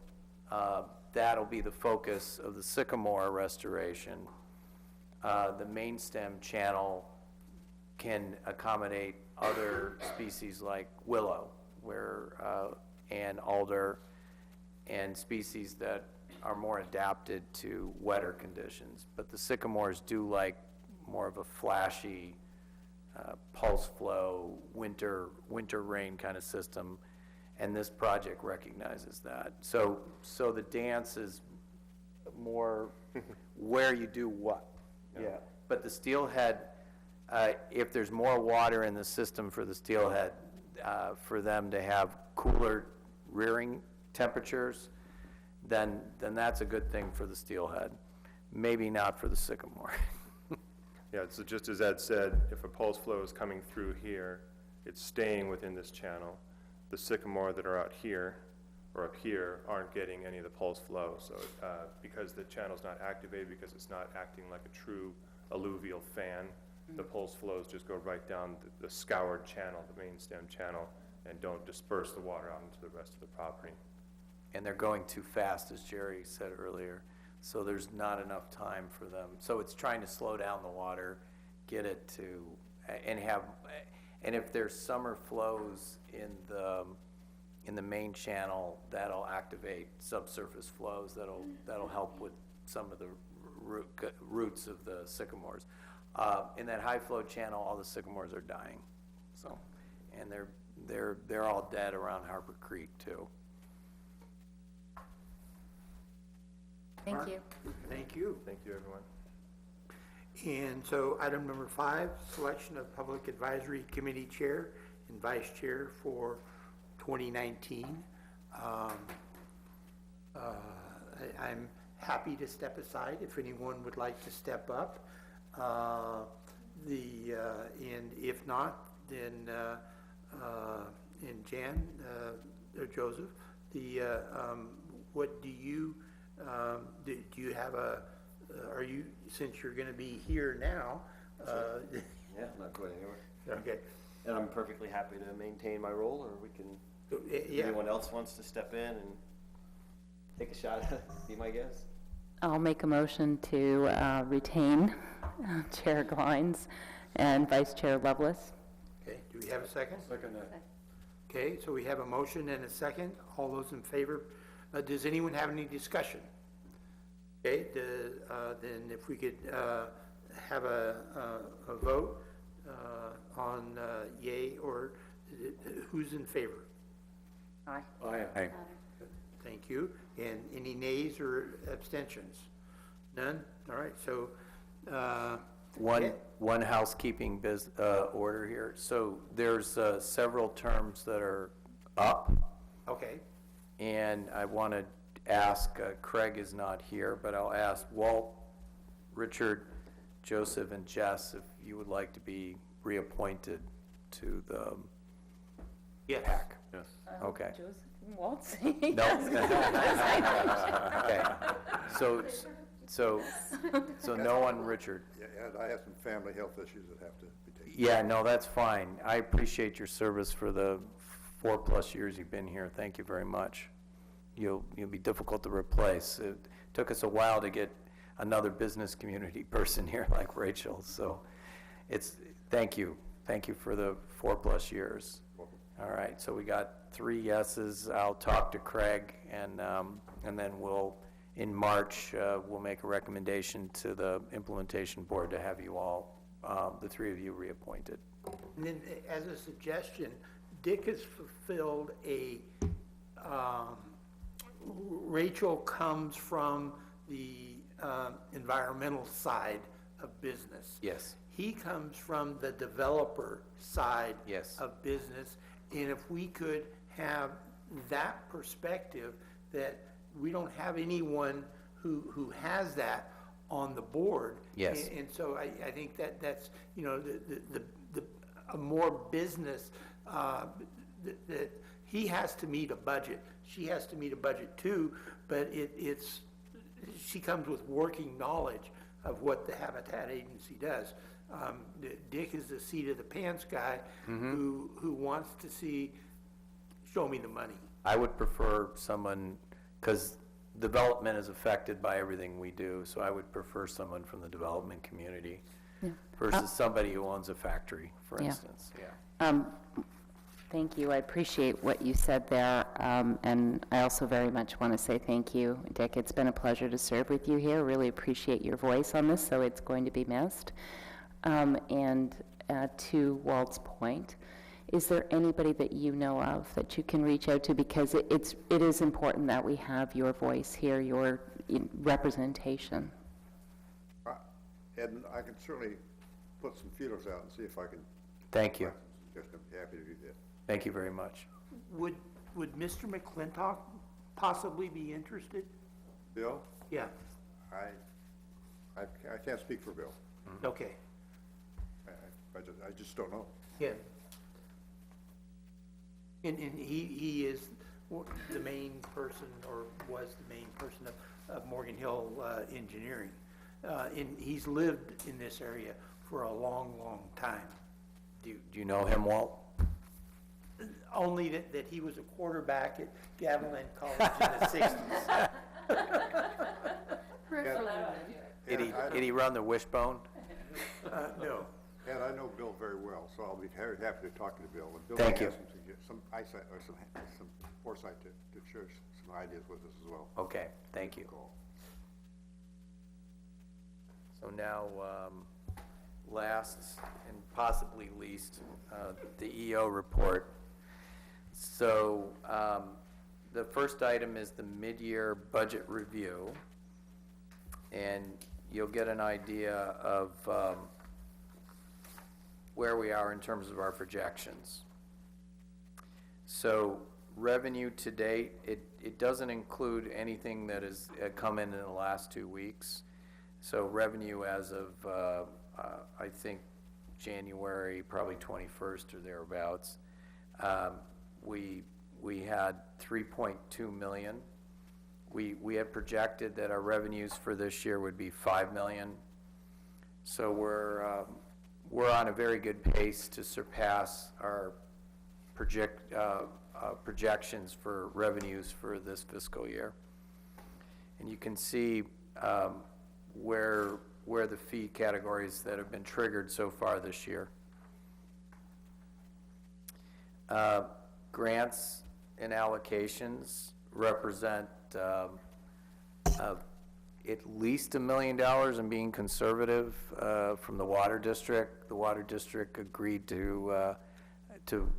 that'll be the focus of the sycamore restoration. The main stem channel can accommodate other species like willow, and alder, and species that are more adapted to wetter conditions. But the sycamores do like more of a flashy pulse flow, winter rain kind of system, and this project recognizes that. So the dance is more where you do what. Yeah. But the steelhead, if there's more water in the system for the steelhead, for them to have cooler rearing temperatures, then that's a good thing for the steelhead. Maybe not for the sycamore. Yeah, so just as Ed said, if a pulse flow is coming through here, it's staying within this channel. The sycamore that are out here or up here aren't getting any of the pulse flow. So because the channel's not activated, because it's not acting like a true alluvial fan, the pulse flows just go right down the scoured channel, the main stem channel, and don't disperse the water out into the rest of the property. And they're going too fast, as Jerry said earlier, so there's not enough time for them. So it's trying to slow down the water, get it to, and if there's summer flows in the main channel, that'll activate subsurface flows that'll help with some of the roots of the sycamores. In that high flow channel, all the sycamores are dying. So, and they're all dead around Harper Creek too. Thank you. Thank you. Thank you, everyone. And so item number 5, selection of Public Advisory Committee Chair and Vice Chair for 2019. I'm happy to step aside if anyone would like to step up. And if not, then and Jan or Joseph, what do you have are you, since you're going to be here now? Yeah, I'm not going anywhere. Okay. And I'm perfectly happy to maintain my role, or we can, Yeah. anyone else wants to step in and take a shot at it, be my guest. I'll make a motion to retain Chair Glines and Vice Chair Lovelace. Okay, do we have a second? Second that. Okay, so we have a motion and a second. All those in favor? Does anyone have any discussion? Okay, then if we could have a vote on yay or who's in favor? Aye. Aye. Thank you. And any nays or abstentions? None? All right, so One housekeeping order here. So there's several terms that are up, okay. and I want to ask, Craig is not here, but I'll ask Walt, Richard, Joseph, and Jess if you would like to be reappointed to the Yes. PAC. Yes. Okay. Joseph and Walt? No. Okay. So no one, Richard. Yeah, and I have some family health issues that have to be taken. Yeah, no, that's fine. I appreciate your service for the 4+ years you've been here. Thank you very much. you'll be difficult to replace. It took us a while to get another business community person here like Rachel, so thank you for the 4+ years. All right, so we got 3 yeses. I'll talk to Craig, and then in March, we'll make a recommendation to the implementation board to have you all, the 3 of you, reappointed. And then, as a suggestion, Dick has fulfilled Rachel comes from the environmental side of business. Yes. He comes from the developer side Yes. of business. And if we could have that perspective, that we don't have anyone who has that on the board. Yes. And so I think that's, a more business, that he has to meet a budget. She has to meet a budget too, but she comes with working knowledge of what the Habitat Agency does. Dick is the seat of the pants guy who wants to show me the money. I would prefer someone, because development is affected by everything we do, so I would prefer someone from the development community versus somebody who owns a factory, for instance. Yeah. Thank you. I appreciate what you said there, and I also very much want to say thank you, Dick. It's been a pleasure to serve with you here. Really appreciate your voice on this, so it's going to be missed. And to Walt's point, is there anybody that you know of that you can reach out to? Because it is important that we have your voice here, your representation. And I can certainly put some feelers out and see if I can. Thank you. Just be happy to do that. Thank you very much. Would Mr. McClintock possibly be interested? Bill? Yeah, I can't speak for Bill. okay, I just don't know. yeah. And he is the main person, or was the main person of Morgan Hill Engineering. And he's lived in this area for a long, long time. Do you know him, Walt? Only that he was a quarterback at Gavilan College in the 60s. Did he run the wishbone? No. And I know Bill very well, so I'll be very happy to talk to Bill. And Bill Thank may you. have some eyesight or some foresight to share some ideas with us as well. Okay, thank you. Cool. So now, last and possibly least, the EO report. So the first item is the mid-year budget review, and you'll get an idea of where we are in terms of our projections. So revenue to date, it doesn't include anything that has come in the last 2 weeks. So revenue as of, I think, January, probably 21st or thereabouts, we had 3.2 million. We had projected that our revenues for this year would be 5 million. So we're on a very good pace to surpass our projections for revenues for this fiscal year. And you can see where the fee categories that have been triggered so far this year. Grants and allocations represent at least $1 million, and being conservative, from the Water District. The Water District agreed to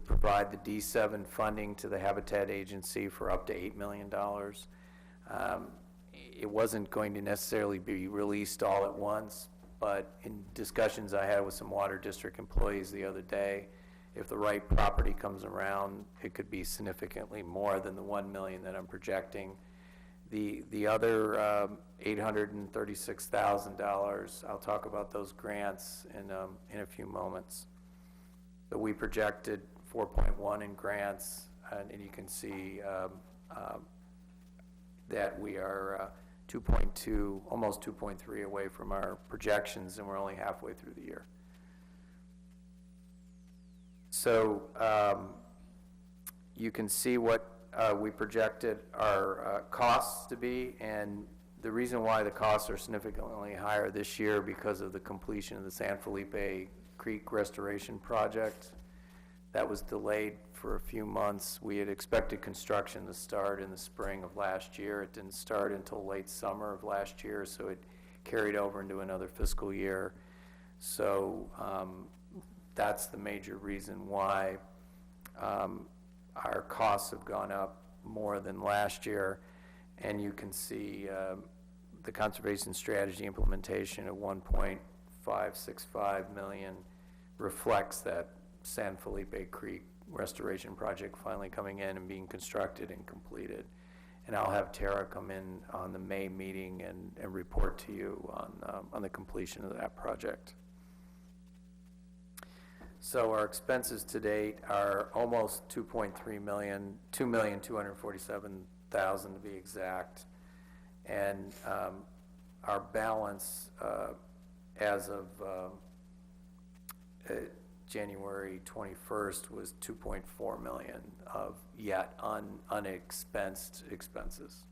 provide the D7 funding to the Habitat Agency for up to $8 million. It wasn't going to necessarily be released all at once, but in discussions I had with some Water District employees the other day, if the right property comes around, it could be significantly more than the $1 million that I'm projecting. The other $836,000, I'll talk about those grants in a few moments. So we projected 4.1 in grants, and you can see that we are 2.2, almost 2.3 away from our projections, and we're only halfway through the year. So you can see what we projected our costs to be, and the reason why the costs are significantly higher this year because of the completion of the San Felipe Creek Restoration Project. That was delayed for a few months. We had expected construction to start in the spring of last year. It didn't start until late summer of last year, so it carried over into another fiscal year. So that's the major reason why our costs have gone up more than last year. And you can see the conservation strategy implementation of $1.565 million reflects that San Felipe Creek Restoration Project finally coming in and being constructed and completed. And I'll have Tara come in on the May meeting and report to you on the completion of that project. So our expenses to date are almost $2.3 million, $2,247,000 to be exact. And our balance as of January 21st was $2.4 million of yet unexpensed expenses.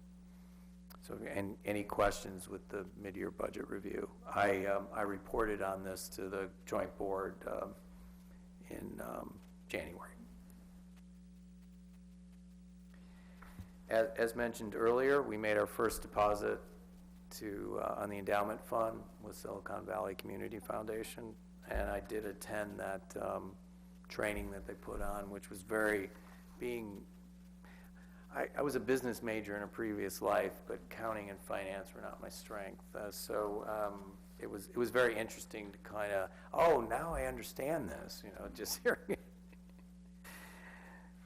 So, and any questions with the mid-year budget review? I reported on this to the joint board in January. As mentioned earlier, we made our first deposit on the endowment fund with Silicon Valley Community Foundation, and I did attend that training that they put on, which was I was a business major in a previous life, but accounting and finance were not my strength. So it was very interesting to kind of, now I understand this, just hearing it.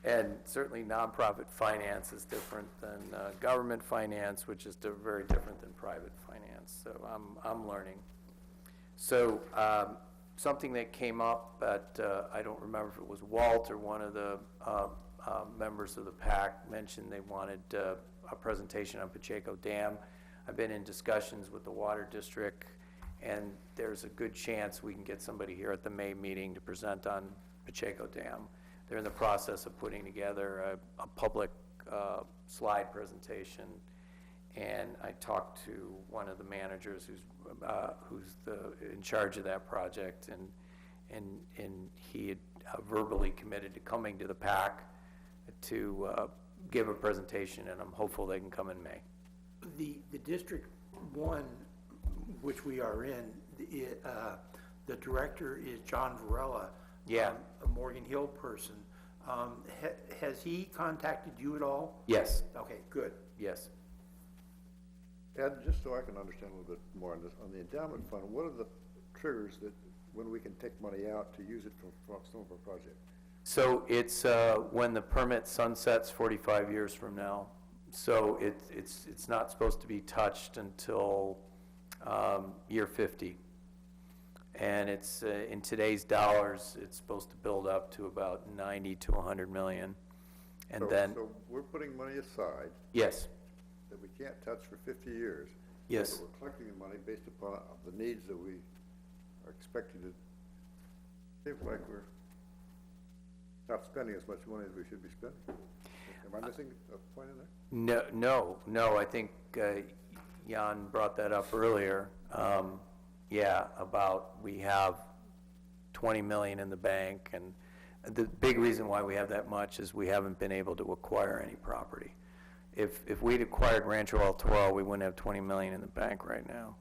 And certainly nonprofit finance is different than government finance, which is very different than private finance. So I'm learning. So something that came up, but I don't remember if it was Walt or one of the members of the PAC mentioned they wanted a presentation on Pacheco Dam. I've been in discussions with the Water District, and there's a good chance we can get somebody here at the May meeting to present on Pacheco Dam. They're in the process of putting together a public slide presentation, and I talked to one of the managers who's in charge of that project, and he had verbally committed to coming to the PAC to give a presentation, and I'm hopeful they can come in May. The District 1, which we are in, the director is John Varela. Yeah. A Morgan Hill person. Has he contacted you at all? Yes. Okay, good. Yes. Ed, just so I can understand a little bit more on this, on the endowment fund, what are the triggers that when we can take money out to use it for some of our projects? So it's when the permit sunsets 45 years from now. So it's not supposed to be touched until year 50. And it's in today's dollars, it's supposed to build up to about 90 to 100 million. And So we're putting money aside. Yes. That we can't touch for 50 years. Yes. But we're collecting the money based upon the needs that we are expected to. Seems like we're not spending as much money as we should be spending. Am I missing a point in there? No. I think Jan brought that up earlier. About we have 20 million in the bank, and the big reason why we have that much is we haven't been able to acquire any property. If we'd acquired Rancho El Toro, we wouldn't have 20 million in the bank right now.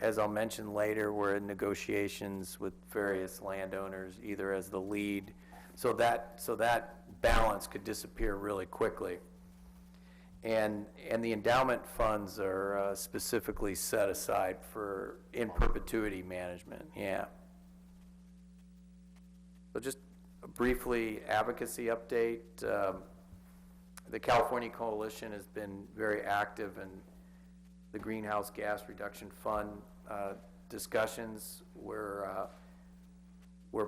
As I'll mention later, we're in negotiations with various landowners, either as the lead, so that balance could disappear really quickly. And the endowment funds are specifically set aside for in perpetuity management, yeah. So just briefly, advocacy update. The California Coalition has been very active in the Greenhouse Gas Reduction Fund discussions. We're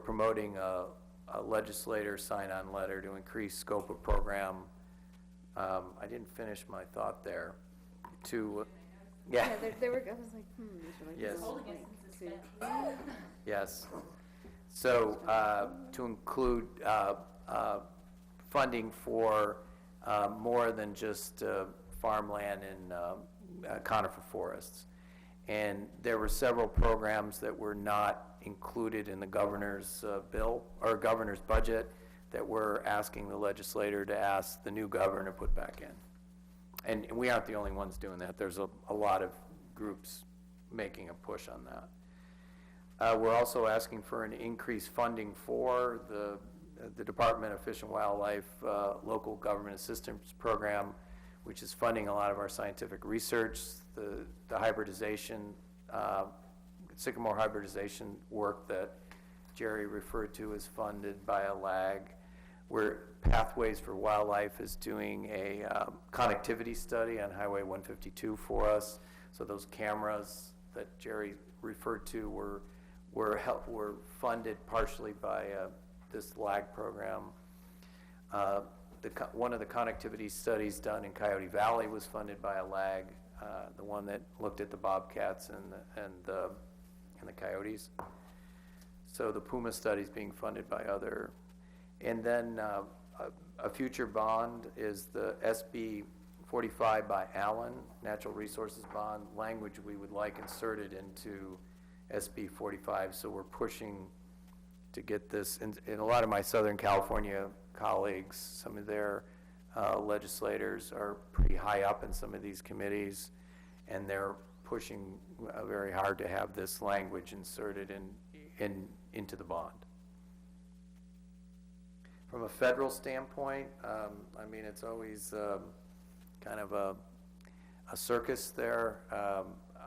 promoting a legislator sign-on letter to increase scope of program. I didn't finish my thought there. Yeah, there were, I was like, Yes. Like, Yes. So to include funding for more than just farmland and conifer forests. And there were several programs that were not included in the governor's bill, or governor's budget, that we're asking the legislator to ask the new governor to put back in. And we aren't the only ones doing that. There's a lot of groups making a push on that. We're also asking for an increased funding for the Department of Fish and Wildlife Local Government Assistance Program, which is funding a lot of our scientific research. The hybridization, sycamore hybridization work that Jerry referred to is funded by a lag. Where Pathways for Wildlife is doing a connectivity study on Highway 152 for us. So those cameras that Jerry referred to were funded partially by this lag program. One of the connectivity studies done in Coyote Valley was funded by a lag, the one that looked at the bobcats and the coyotes. So the Puma study is being funded by other. And then a future bond is the SB 45 by Allen, Natural Resources Bond, language we would like inserted into SB 45. So we're pushing to get this, and a lot of my Southern California colleagues, some of their legislators are pretty high up in some of these committees, and they're pushing very hard to have this language inserted into the bond. From a federal standpoint, I mean, it's always kind of a circus there.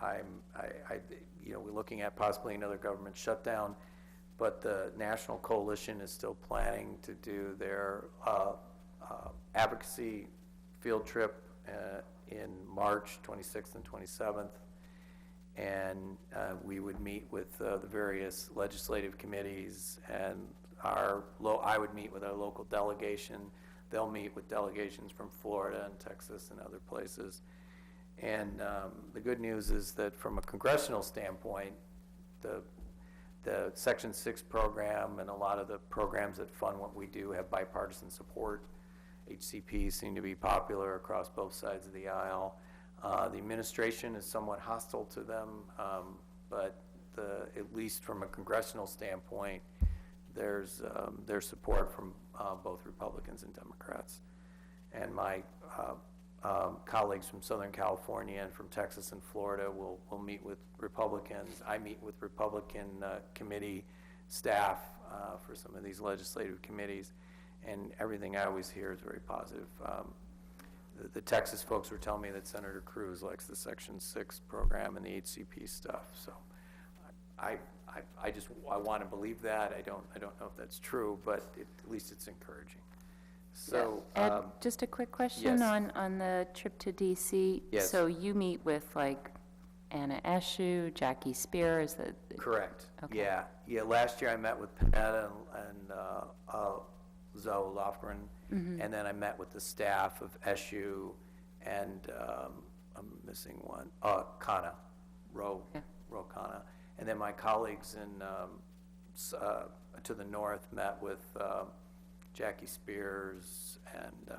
We're looking at possibly another government shutdown, but the National Coalition is still planning to do their advocacy field trip in March 26th and 27th. And we would meet with the various legislative committees, and I would meet with our local delegation. They'll meet with delegations from Florida and Texas and other places. And the good news is that from a congressional standpoint, the Section 6 program and a lot of the programs that fund what we do have bipartisan support. HCPs seem to be popular across both sides of the aisle. The administration is somewhat hostile to them, but at least from a congressional standpoint, there's support from both Republicans and Democrats. And my colleagues from Southern California and from Texas and Florida will meet with Republicans. I meet with Republican committee staff for some of these legislative committees, and everything I always hear is very positive. The Texas folks were telling me that Senator Cruz likes the Section 6 program and the HCP stuff. So I want to believe that. I don't know if that's true, but at least it's encouraging. So Ed, just a quick question yes. on the trip to DC. Yes. So you meet with like Anna Eshu, Jackie Spear, is that? Correct. Okay. Yeah. Last year I met with Panetta and Zoe Lofgren, and then I met with the staff of SU and I'm missing one, Kana, Ro Kana. And then my colleagues to the north met with Jackie Spears and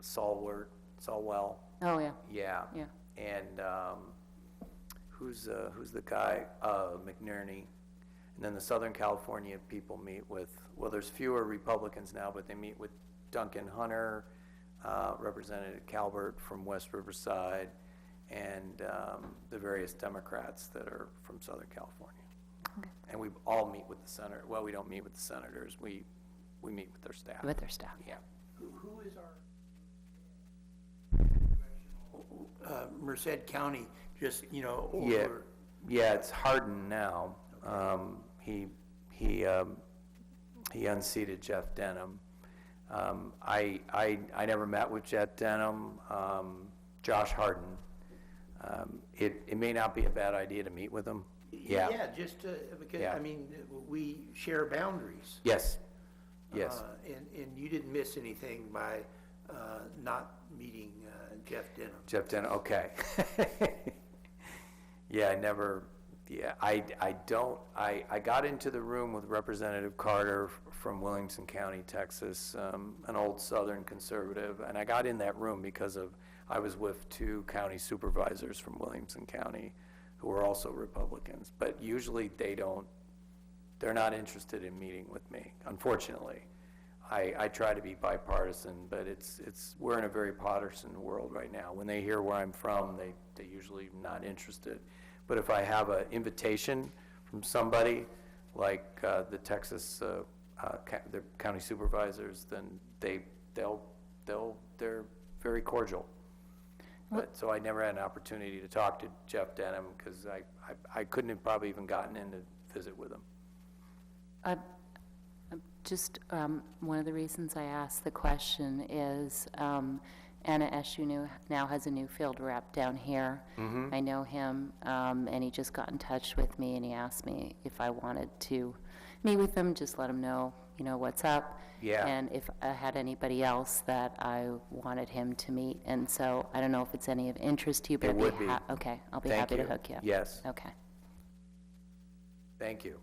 Solwell. Oh, yeah. Yeah. Yeah. And who's the guy? McNerney. And then the Southern California people meet with, well, there's fewer Republicans now, but they meet with Duncan Hunter, Representative Calvert from West Riverside, and the various Democrats that are from Southern California. Okay. And we all meet with the senator. Well, we don't meet with the senators. We meet with their staff. With their staff. Yeah. Who is our Merced County, just, over? Yeah, it's Hardin now. He unseated Jeff Denham. I never met with Jeff Denham. Josh Hardin. It may not be a bad idea to meet with him. Yeah. Yeah, just because, Yeah. I mean, we share boundaries. Yes. Yes. And you didn't miss anything by not meeting Jeff Denham. Jeff Denham. Okay. Yeah, I never Yeah, I don't, I got into the room with Representative Carter from Williamson County, Texas, an old Southern conservative, and I got in that room because I was with two county supervisors from Williamson County who were also Republicans, but usually they're not interested in meeting with me, unfortunately. I try to be bipartisan, but we're in a very partisan world right now. When they hear where I'm from, they usually not interested. But if I have an invitation from somebody, like the Texas the county supervisors, then they're very cordial. But, so I never had an opportunity to talk to Jeff Denham because I couldn't have probably even gotten in to visit with him. Just one of the reasons I asked the question is Anna Eshu now has a new field rep down here. Mm-hmm. I know him, and he just got in touch with me, and he asked me if I wanted to meet with him, just let him know, what's up. Yeah. And if I had anybody else that I wanted him to meet. And so I don't know if it's any of interest to you, but It would be. Okay, I'll be Thank happy to you. hook you up. Yes. Okay. Thank you.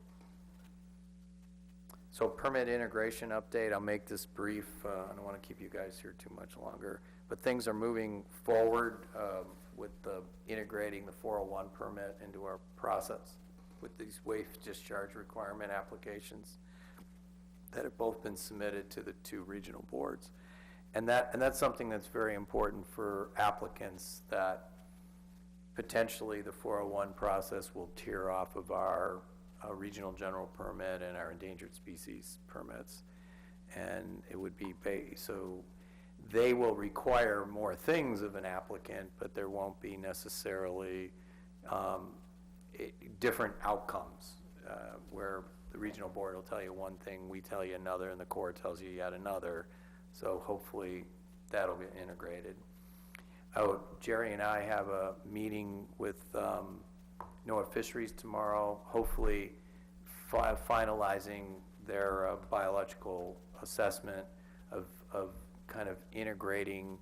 So permit integration update, I'll make this brief. I don't want to keep you guys here too much longer. But things are moving forward with integrating the 401 permit into our process with these waste discharge requirement applications that have both been submitted to the two regional boards. And that's something that's very important for applicants, that potentially the 401 process will tear off of our regional general permit and our endangered species permits. And it would be, so they will require more things of an applicant, but there won't be necessarily different outcomes where the regional board will tell you one thing, we tell you another, and the Corps tells you yet another. So hopefully that'll get integrated. Oh, Jerry and I have a meeting with NOAA Fisheries tomorrow, hopefully finalizing their biological assessment of kind of integrating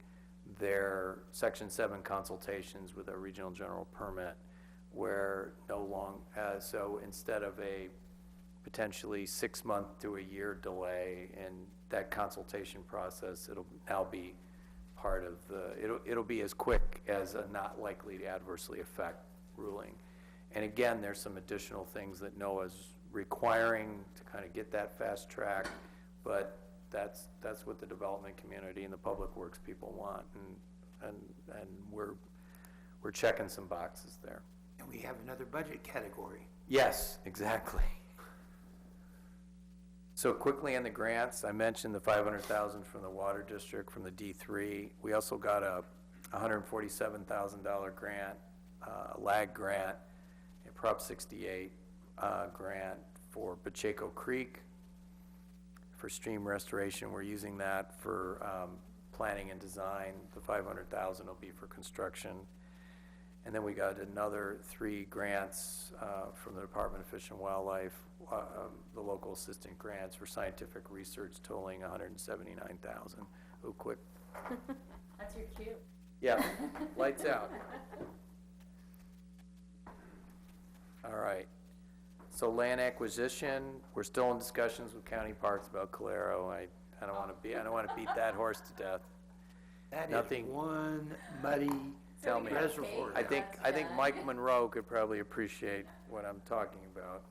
their Section 7 consultations with a regional general permit, where so instead of a potentially 6-month to a year delay in that consultation process, it'll now be part of it'll be as quick as a not likely to adversely affect ruling. And again, there's some additional things that NOAA's requiring to kind of get that fast track, but that's what the development community and the public works people want, and we're checking some boxes there. And we have another budget category. Yes, exactly. So quickly on the grants, I mentioned the $500,000 from the Water District from the D3. We also got a $147,000 grant, lag grant, a Prop 68 grant for Pacheco Creek for stream restoration. We're using that for planning and design. The $500,000 will be for construction. And then we got another 3 grants from the Department of Fish and Wildlife, the local assistant grants for scientific research totaling $179,000. Oh, quick. That's your cue. Yeah, lights out. All right. So land acquisition, we're still in discussions with county parks about Calero. I don't want to beat that horse to death. That Nothing. is one muddy Tell me. reservoir. I think Mike Monroe could probably appreciate what I'm talking about.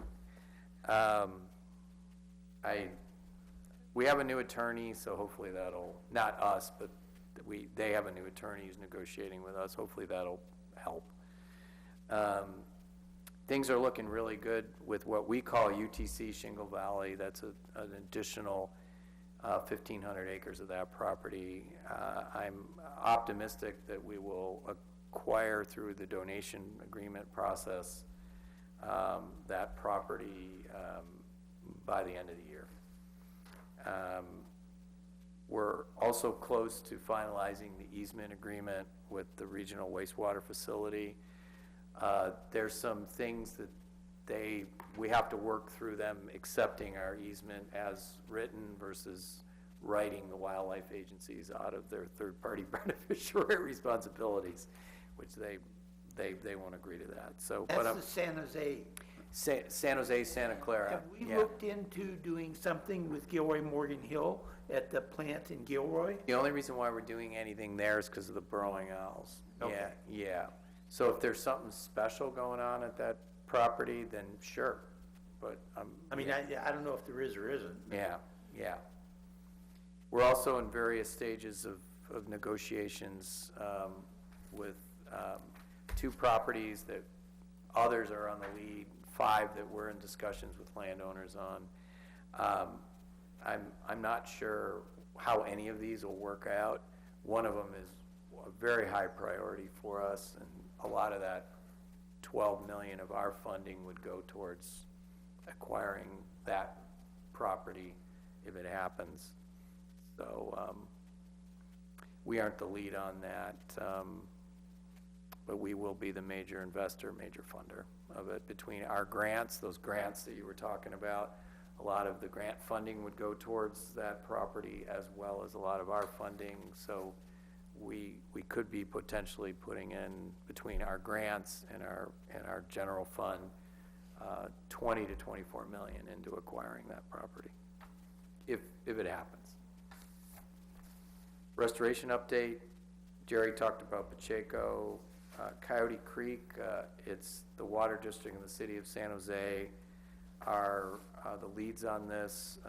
We have a new attorney, so hopefully that'll, not us, but they have a new attorney who's negotiating with us. Hopefully that'll help. Things are looking really good with what we call UTC Shingle Valley. That's an additional 1,500 acres of that property. I'm optimistic that we will acquire through the donation agreement process that property by the end of the year. We're also close to finalizing the easement agreement with the regional wastewater facility. There's some things that we have to work through them accepting our easement as written versus writing the wildlife agencies out of their third-party beneficiary responsibilities, which they won't agree to that, so. but That's the San Jose. San Jose, Santa Clara, Have we yeah. looked into doing something with Gilroy Morgan Hill at the plant in Gilroy? The only reason why we're doing anything there is because of the burrowing owls. Okay. Yeah. So if there's something special going on at that property, then sure, but I mean, I don't know if there is or isn't. Yeah. We're also in various stages of negotiations with 2 properties that others are on the lead, 5 that we're in discussions with landowners on. I'm not sure how any of these will work out. One of them is a very high priority for us, and a lot of that 12 million of our funding would go towards acquiring that property if it happens. So we aren't the lead on that, but we will be the major investor, major funder of it. Between our grants, those grants that you were talking about, a lot of the grant funding would go towards that property as well as a lot of our funding. So we could be potentially putting in, between our grants and our general fund, 20 to 24 million into acquiring that property, if it happens. Restoration update, Jerry talked about Pacheco. Coyote Creek, it's the water district in the city of San Jose are the leads on this,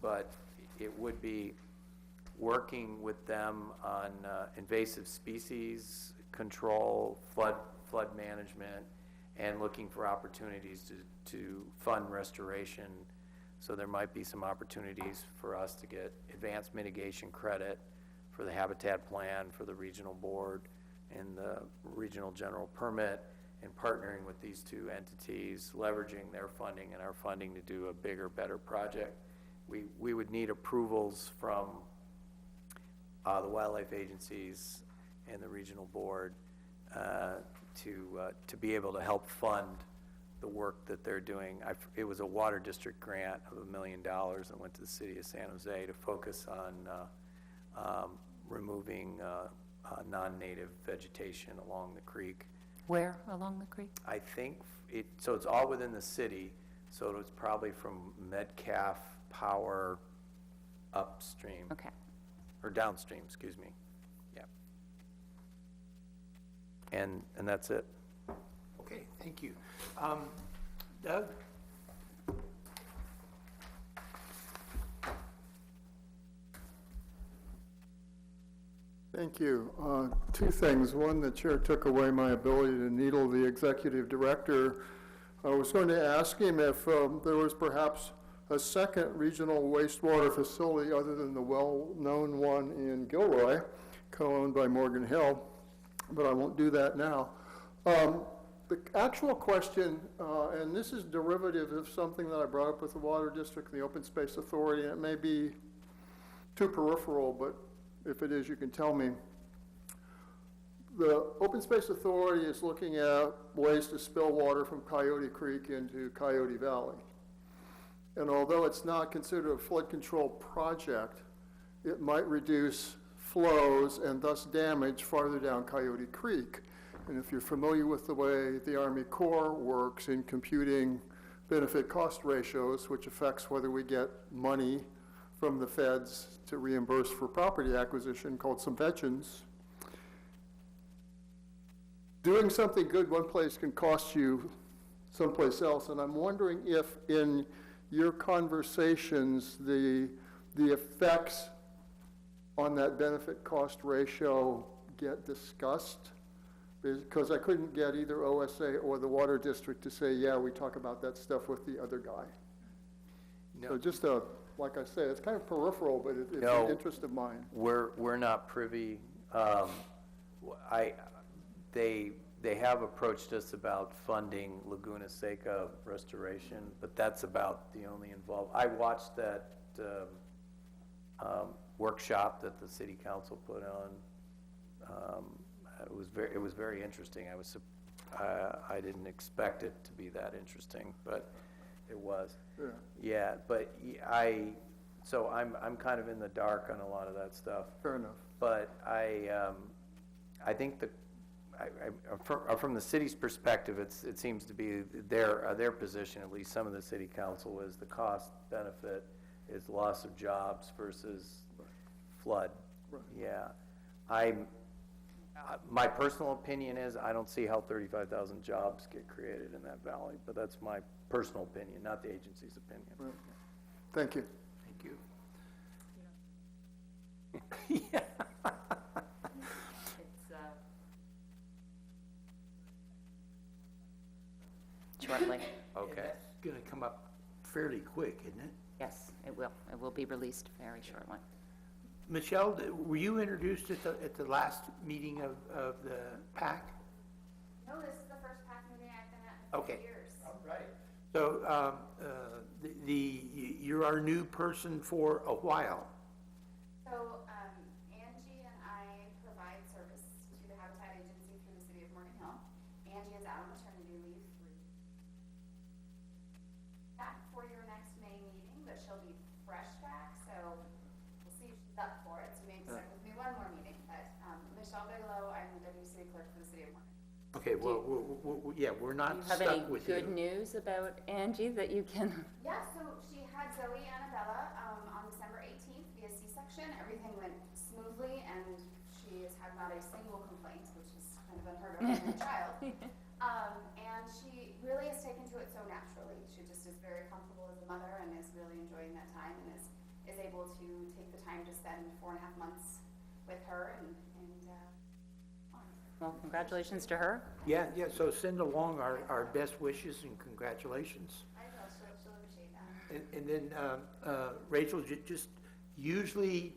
but it would be working with them on invasive species control, flood management, and looking for opportunities to fund restoration. So there might be some opportunities for us to get advanced mitigation credit for the habitat plan for the regional board and the regional general permit, and partnering with these 2 entities, leveraging their funding and our funding to do a bigger, better project. We would need approvals from the wildlife agencies and the regional board to be able to help fund the work that they're doing. It was a water district grant of $1 million that went to the city of San Jose to focus on removing non-native vegetation along the creek. Where along the creek? I think so it's all within the city, so it was probably from Metcalf Power upstream. Okay. Or downstream, excuse me. Yeah. And that's it. Okay, thank you. Doug? Thank you. 2 things. One, the chair took away my ability to needle the executive director. I was going to ask him if there was perhaps a second regional wastewater facility other than the well-known one in Gilroy, co-owned by Morgan Hill, but I won't do that now. The actual question, and this is derivative of something that I brought up with the Water District and the Open Space Authority, and it may be too peripheral, but if it is, you can tell me. The Open Space Authority is looking at ways to spill water from Coyote Creek into Coyote Valley. And although it's not considered a flood control project, it might reduce flows and thus damage farther down Coyote Creek. And if you're familiar with the way the Army Corps works in computing benefit cost ratios, which affects whether we get money from the feds to reimburse for property acquisition, called subventions, doing something good one place can cost you someplace else. And I'm wondering if in your conversations, the effects on that benefit cost ratio get discussed, because I couldn't get either OSA or the Water District to say, yeah, we talk about that stuff with the other guy. No. So just like I say, it's kind of peripheral, but it's No. an interest of mine. We're not privy. They have approached us about funding Laguna Seca restoration, but that's about the only involved. I watched that workshop that the city council put on. It was very interesting. I didn't expect it to be that interesting, but it was. Yeah. Yeah, but so I'm kind of in the dark on a lot of that stuff. Fair enough. But I think from the city's perspective, it seems to be their position, at least some of the city council, is the cost benefit is loss of jobs versus flood. Yeah. My personal opinion is I don't see how 35,000 jobs get created in that valley, but that's my personal opinion, not the agency's opinion. Right. Thank you. Thank you. Yeah. Shortly. Okay. That's gonna come up fairly quick, isn't it? Yes, it will. It will be released very shortly. Michelle, were you introduced at the last meeting of the PAC? No, this is the first PAC meeting I've been at in Okay. 4 years. All right. So, you're our new person for a while. So, Angie and I provide service to the Habitat Agency through the city of Morgan Hill. Angie is out on maternity leave back for your next May meeting, but she'll be fresh back, so we'll see if she's up for it. So maybe stuck with me one more meeting, but, Michelle Bigelow, I'm the Deputy City Clerk for the city of Morgan. Okay, well, yeah, we're Do not you have any stuck with you. good news about Angie that you can? Yeah, so she had Zoe Annabella on December 18th via C-section. Everything went smoothly, and she has had not a single complaint, which is kind of unheard of in a child. And she really has taken to it so naturally. She just is very comfortable as a mother and is really enjoying that time, and is able to take the time to spend 4.5 months with her and Well, congratulations to her. Yeah, so send along our best wishes and congratulations. I know she'll appreciate that. And then, Rachel, just usually,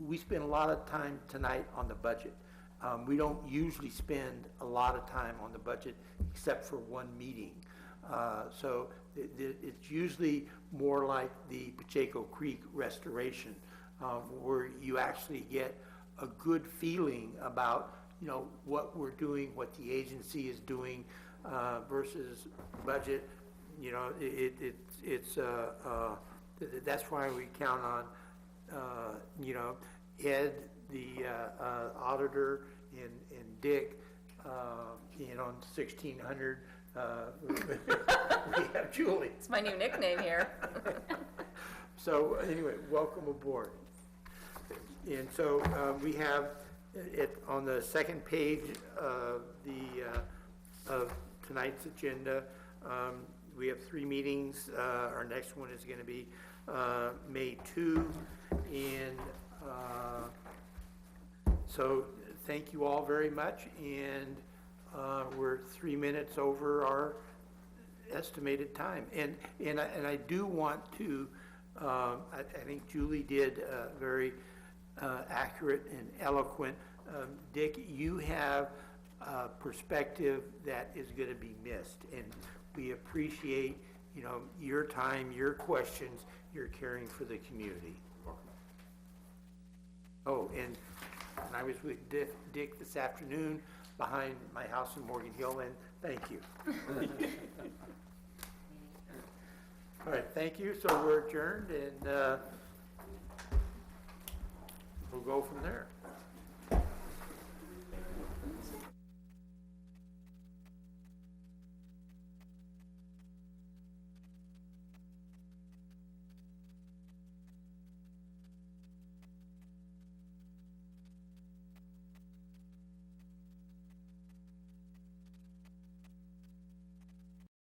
we spend a lot of time tonight on the budget. We don't usually spend a lot of time on the budget except for one meeting. So it's usually more like the Pacheco Creek restoration, where you actually get a good feeling about, what we're doing, what the agency is doing, versus budget. That's why we count on, Ed, the auditor, and Dick, in 1600. We have Julie. It's my new nickname here. So anyway, welcome aboard. And so we have it on the second page of of tonight's agenda. We have 3 meetings. Our next one is going to be May 2, and so thank you all very much. And we're 3 minutes over our estimated time. And I do want to. I think Julie did very accurate and eloquent. Dick, you have a perspective that is going to be missed, and we appreciate, your time, your questions, your caring for the community. Oh, and I was with Dick this afternoon behind my house in Morgan Hill, and thank you. All right, thank you. So we're adjourned, and we'll go from there.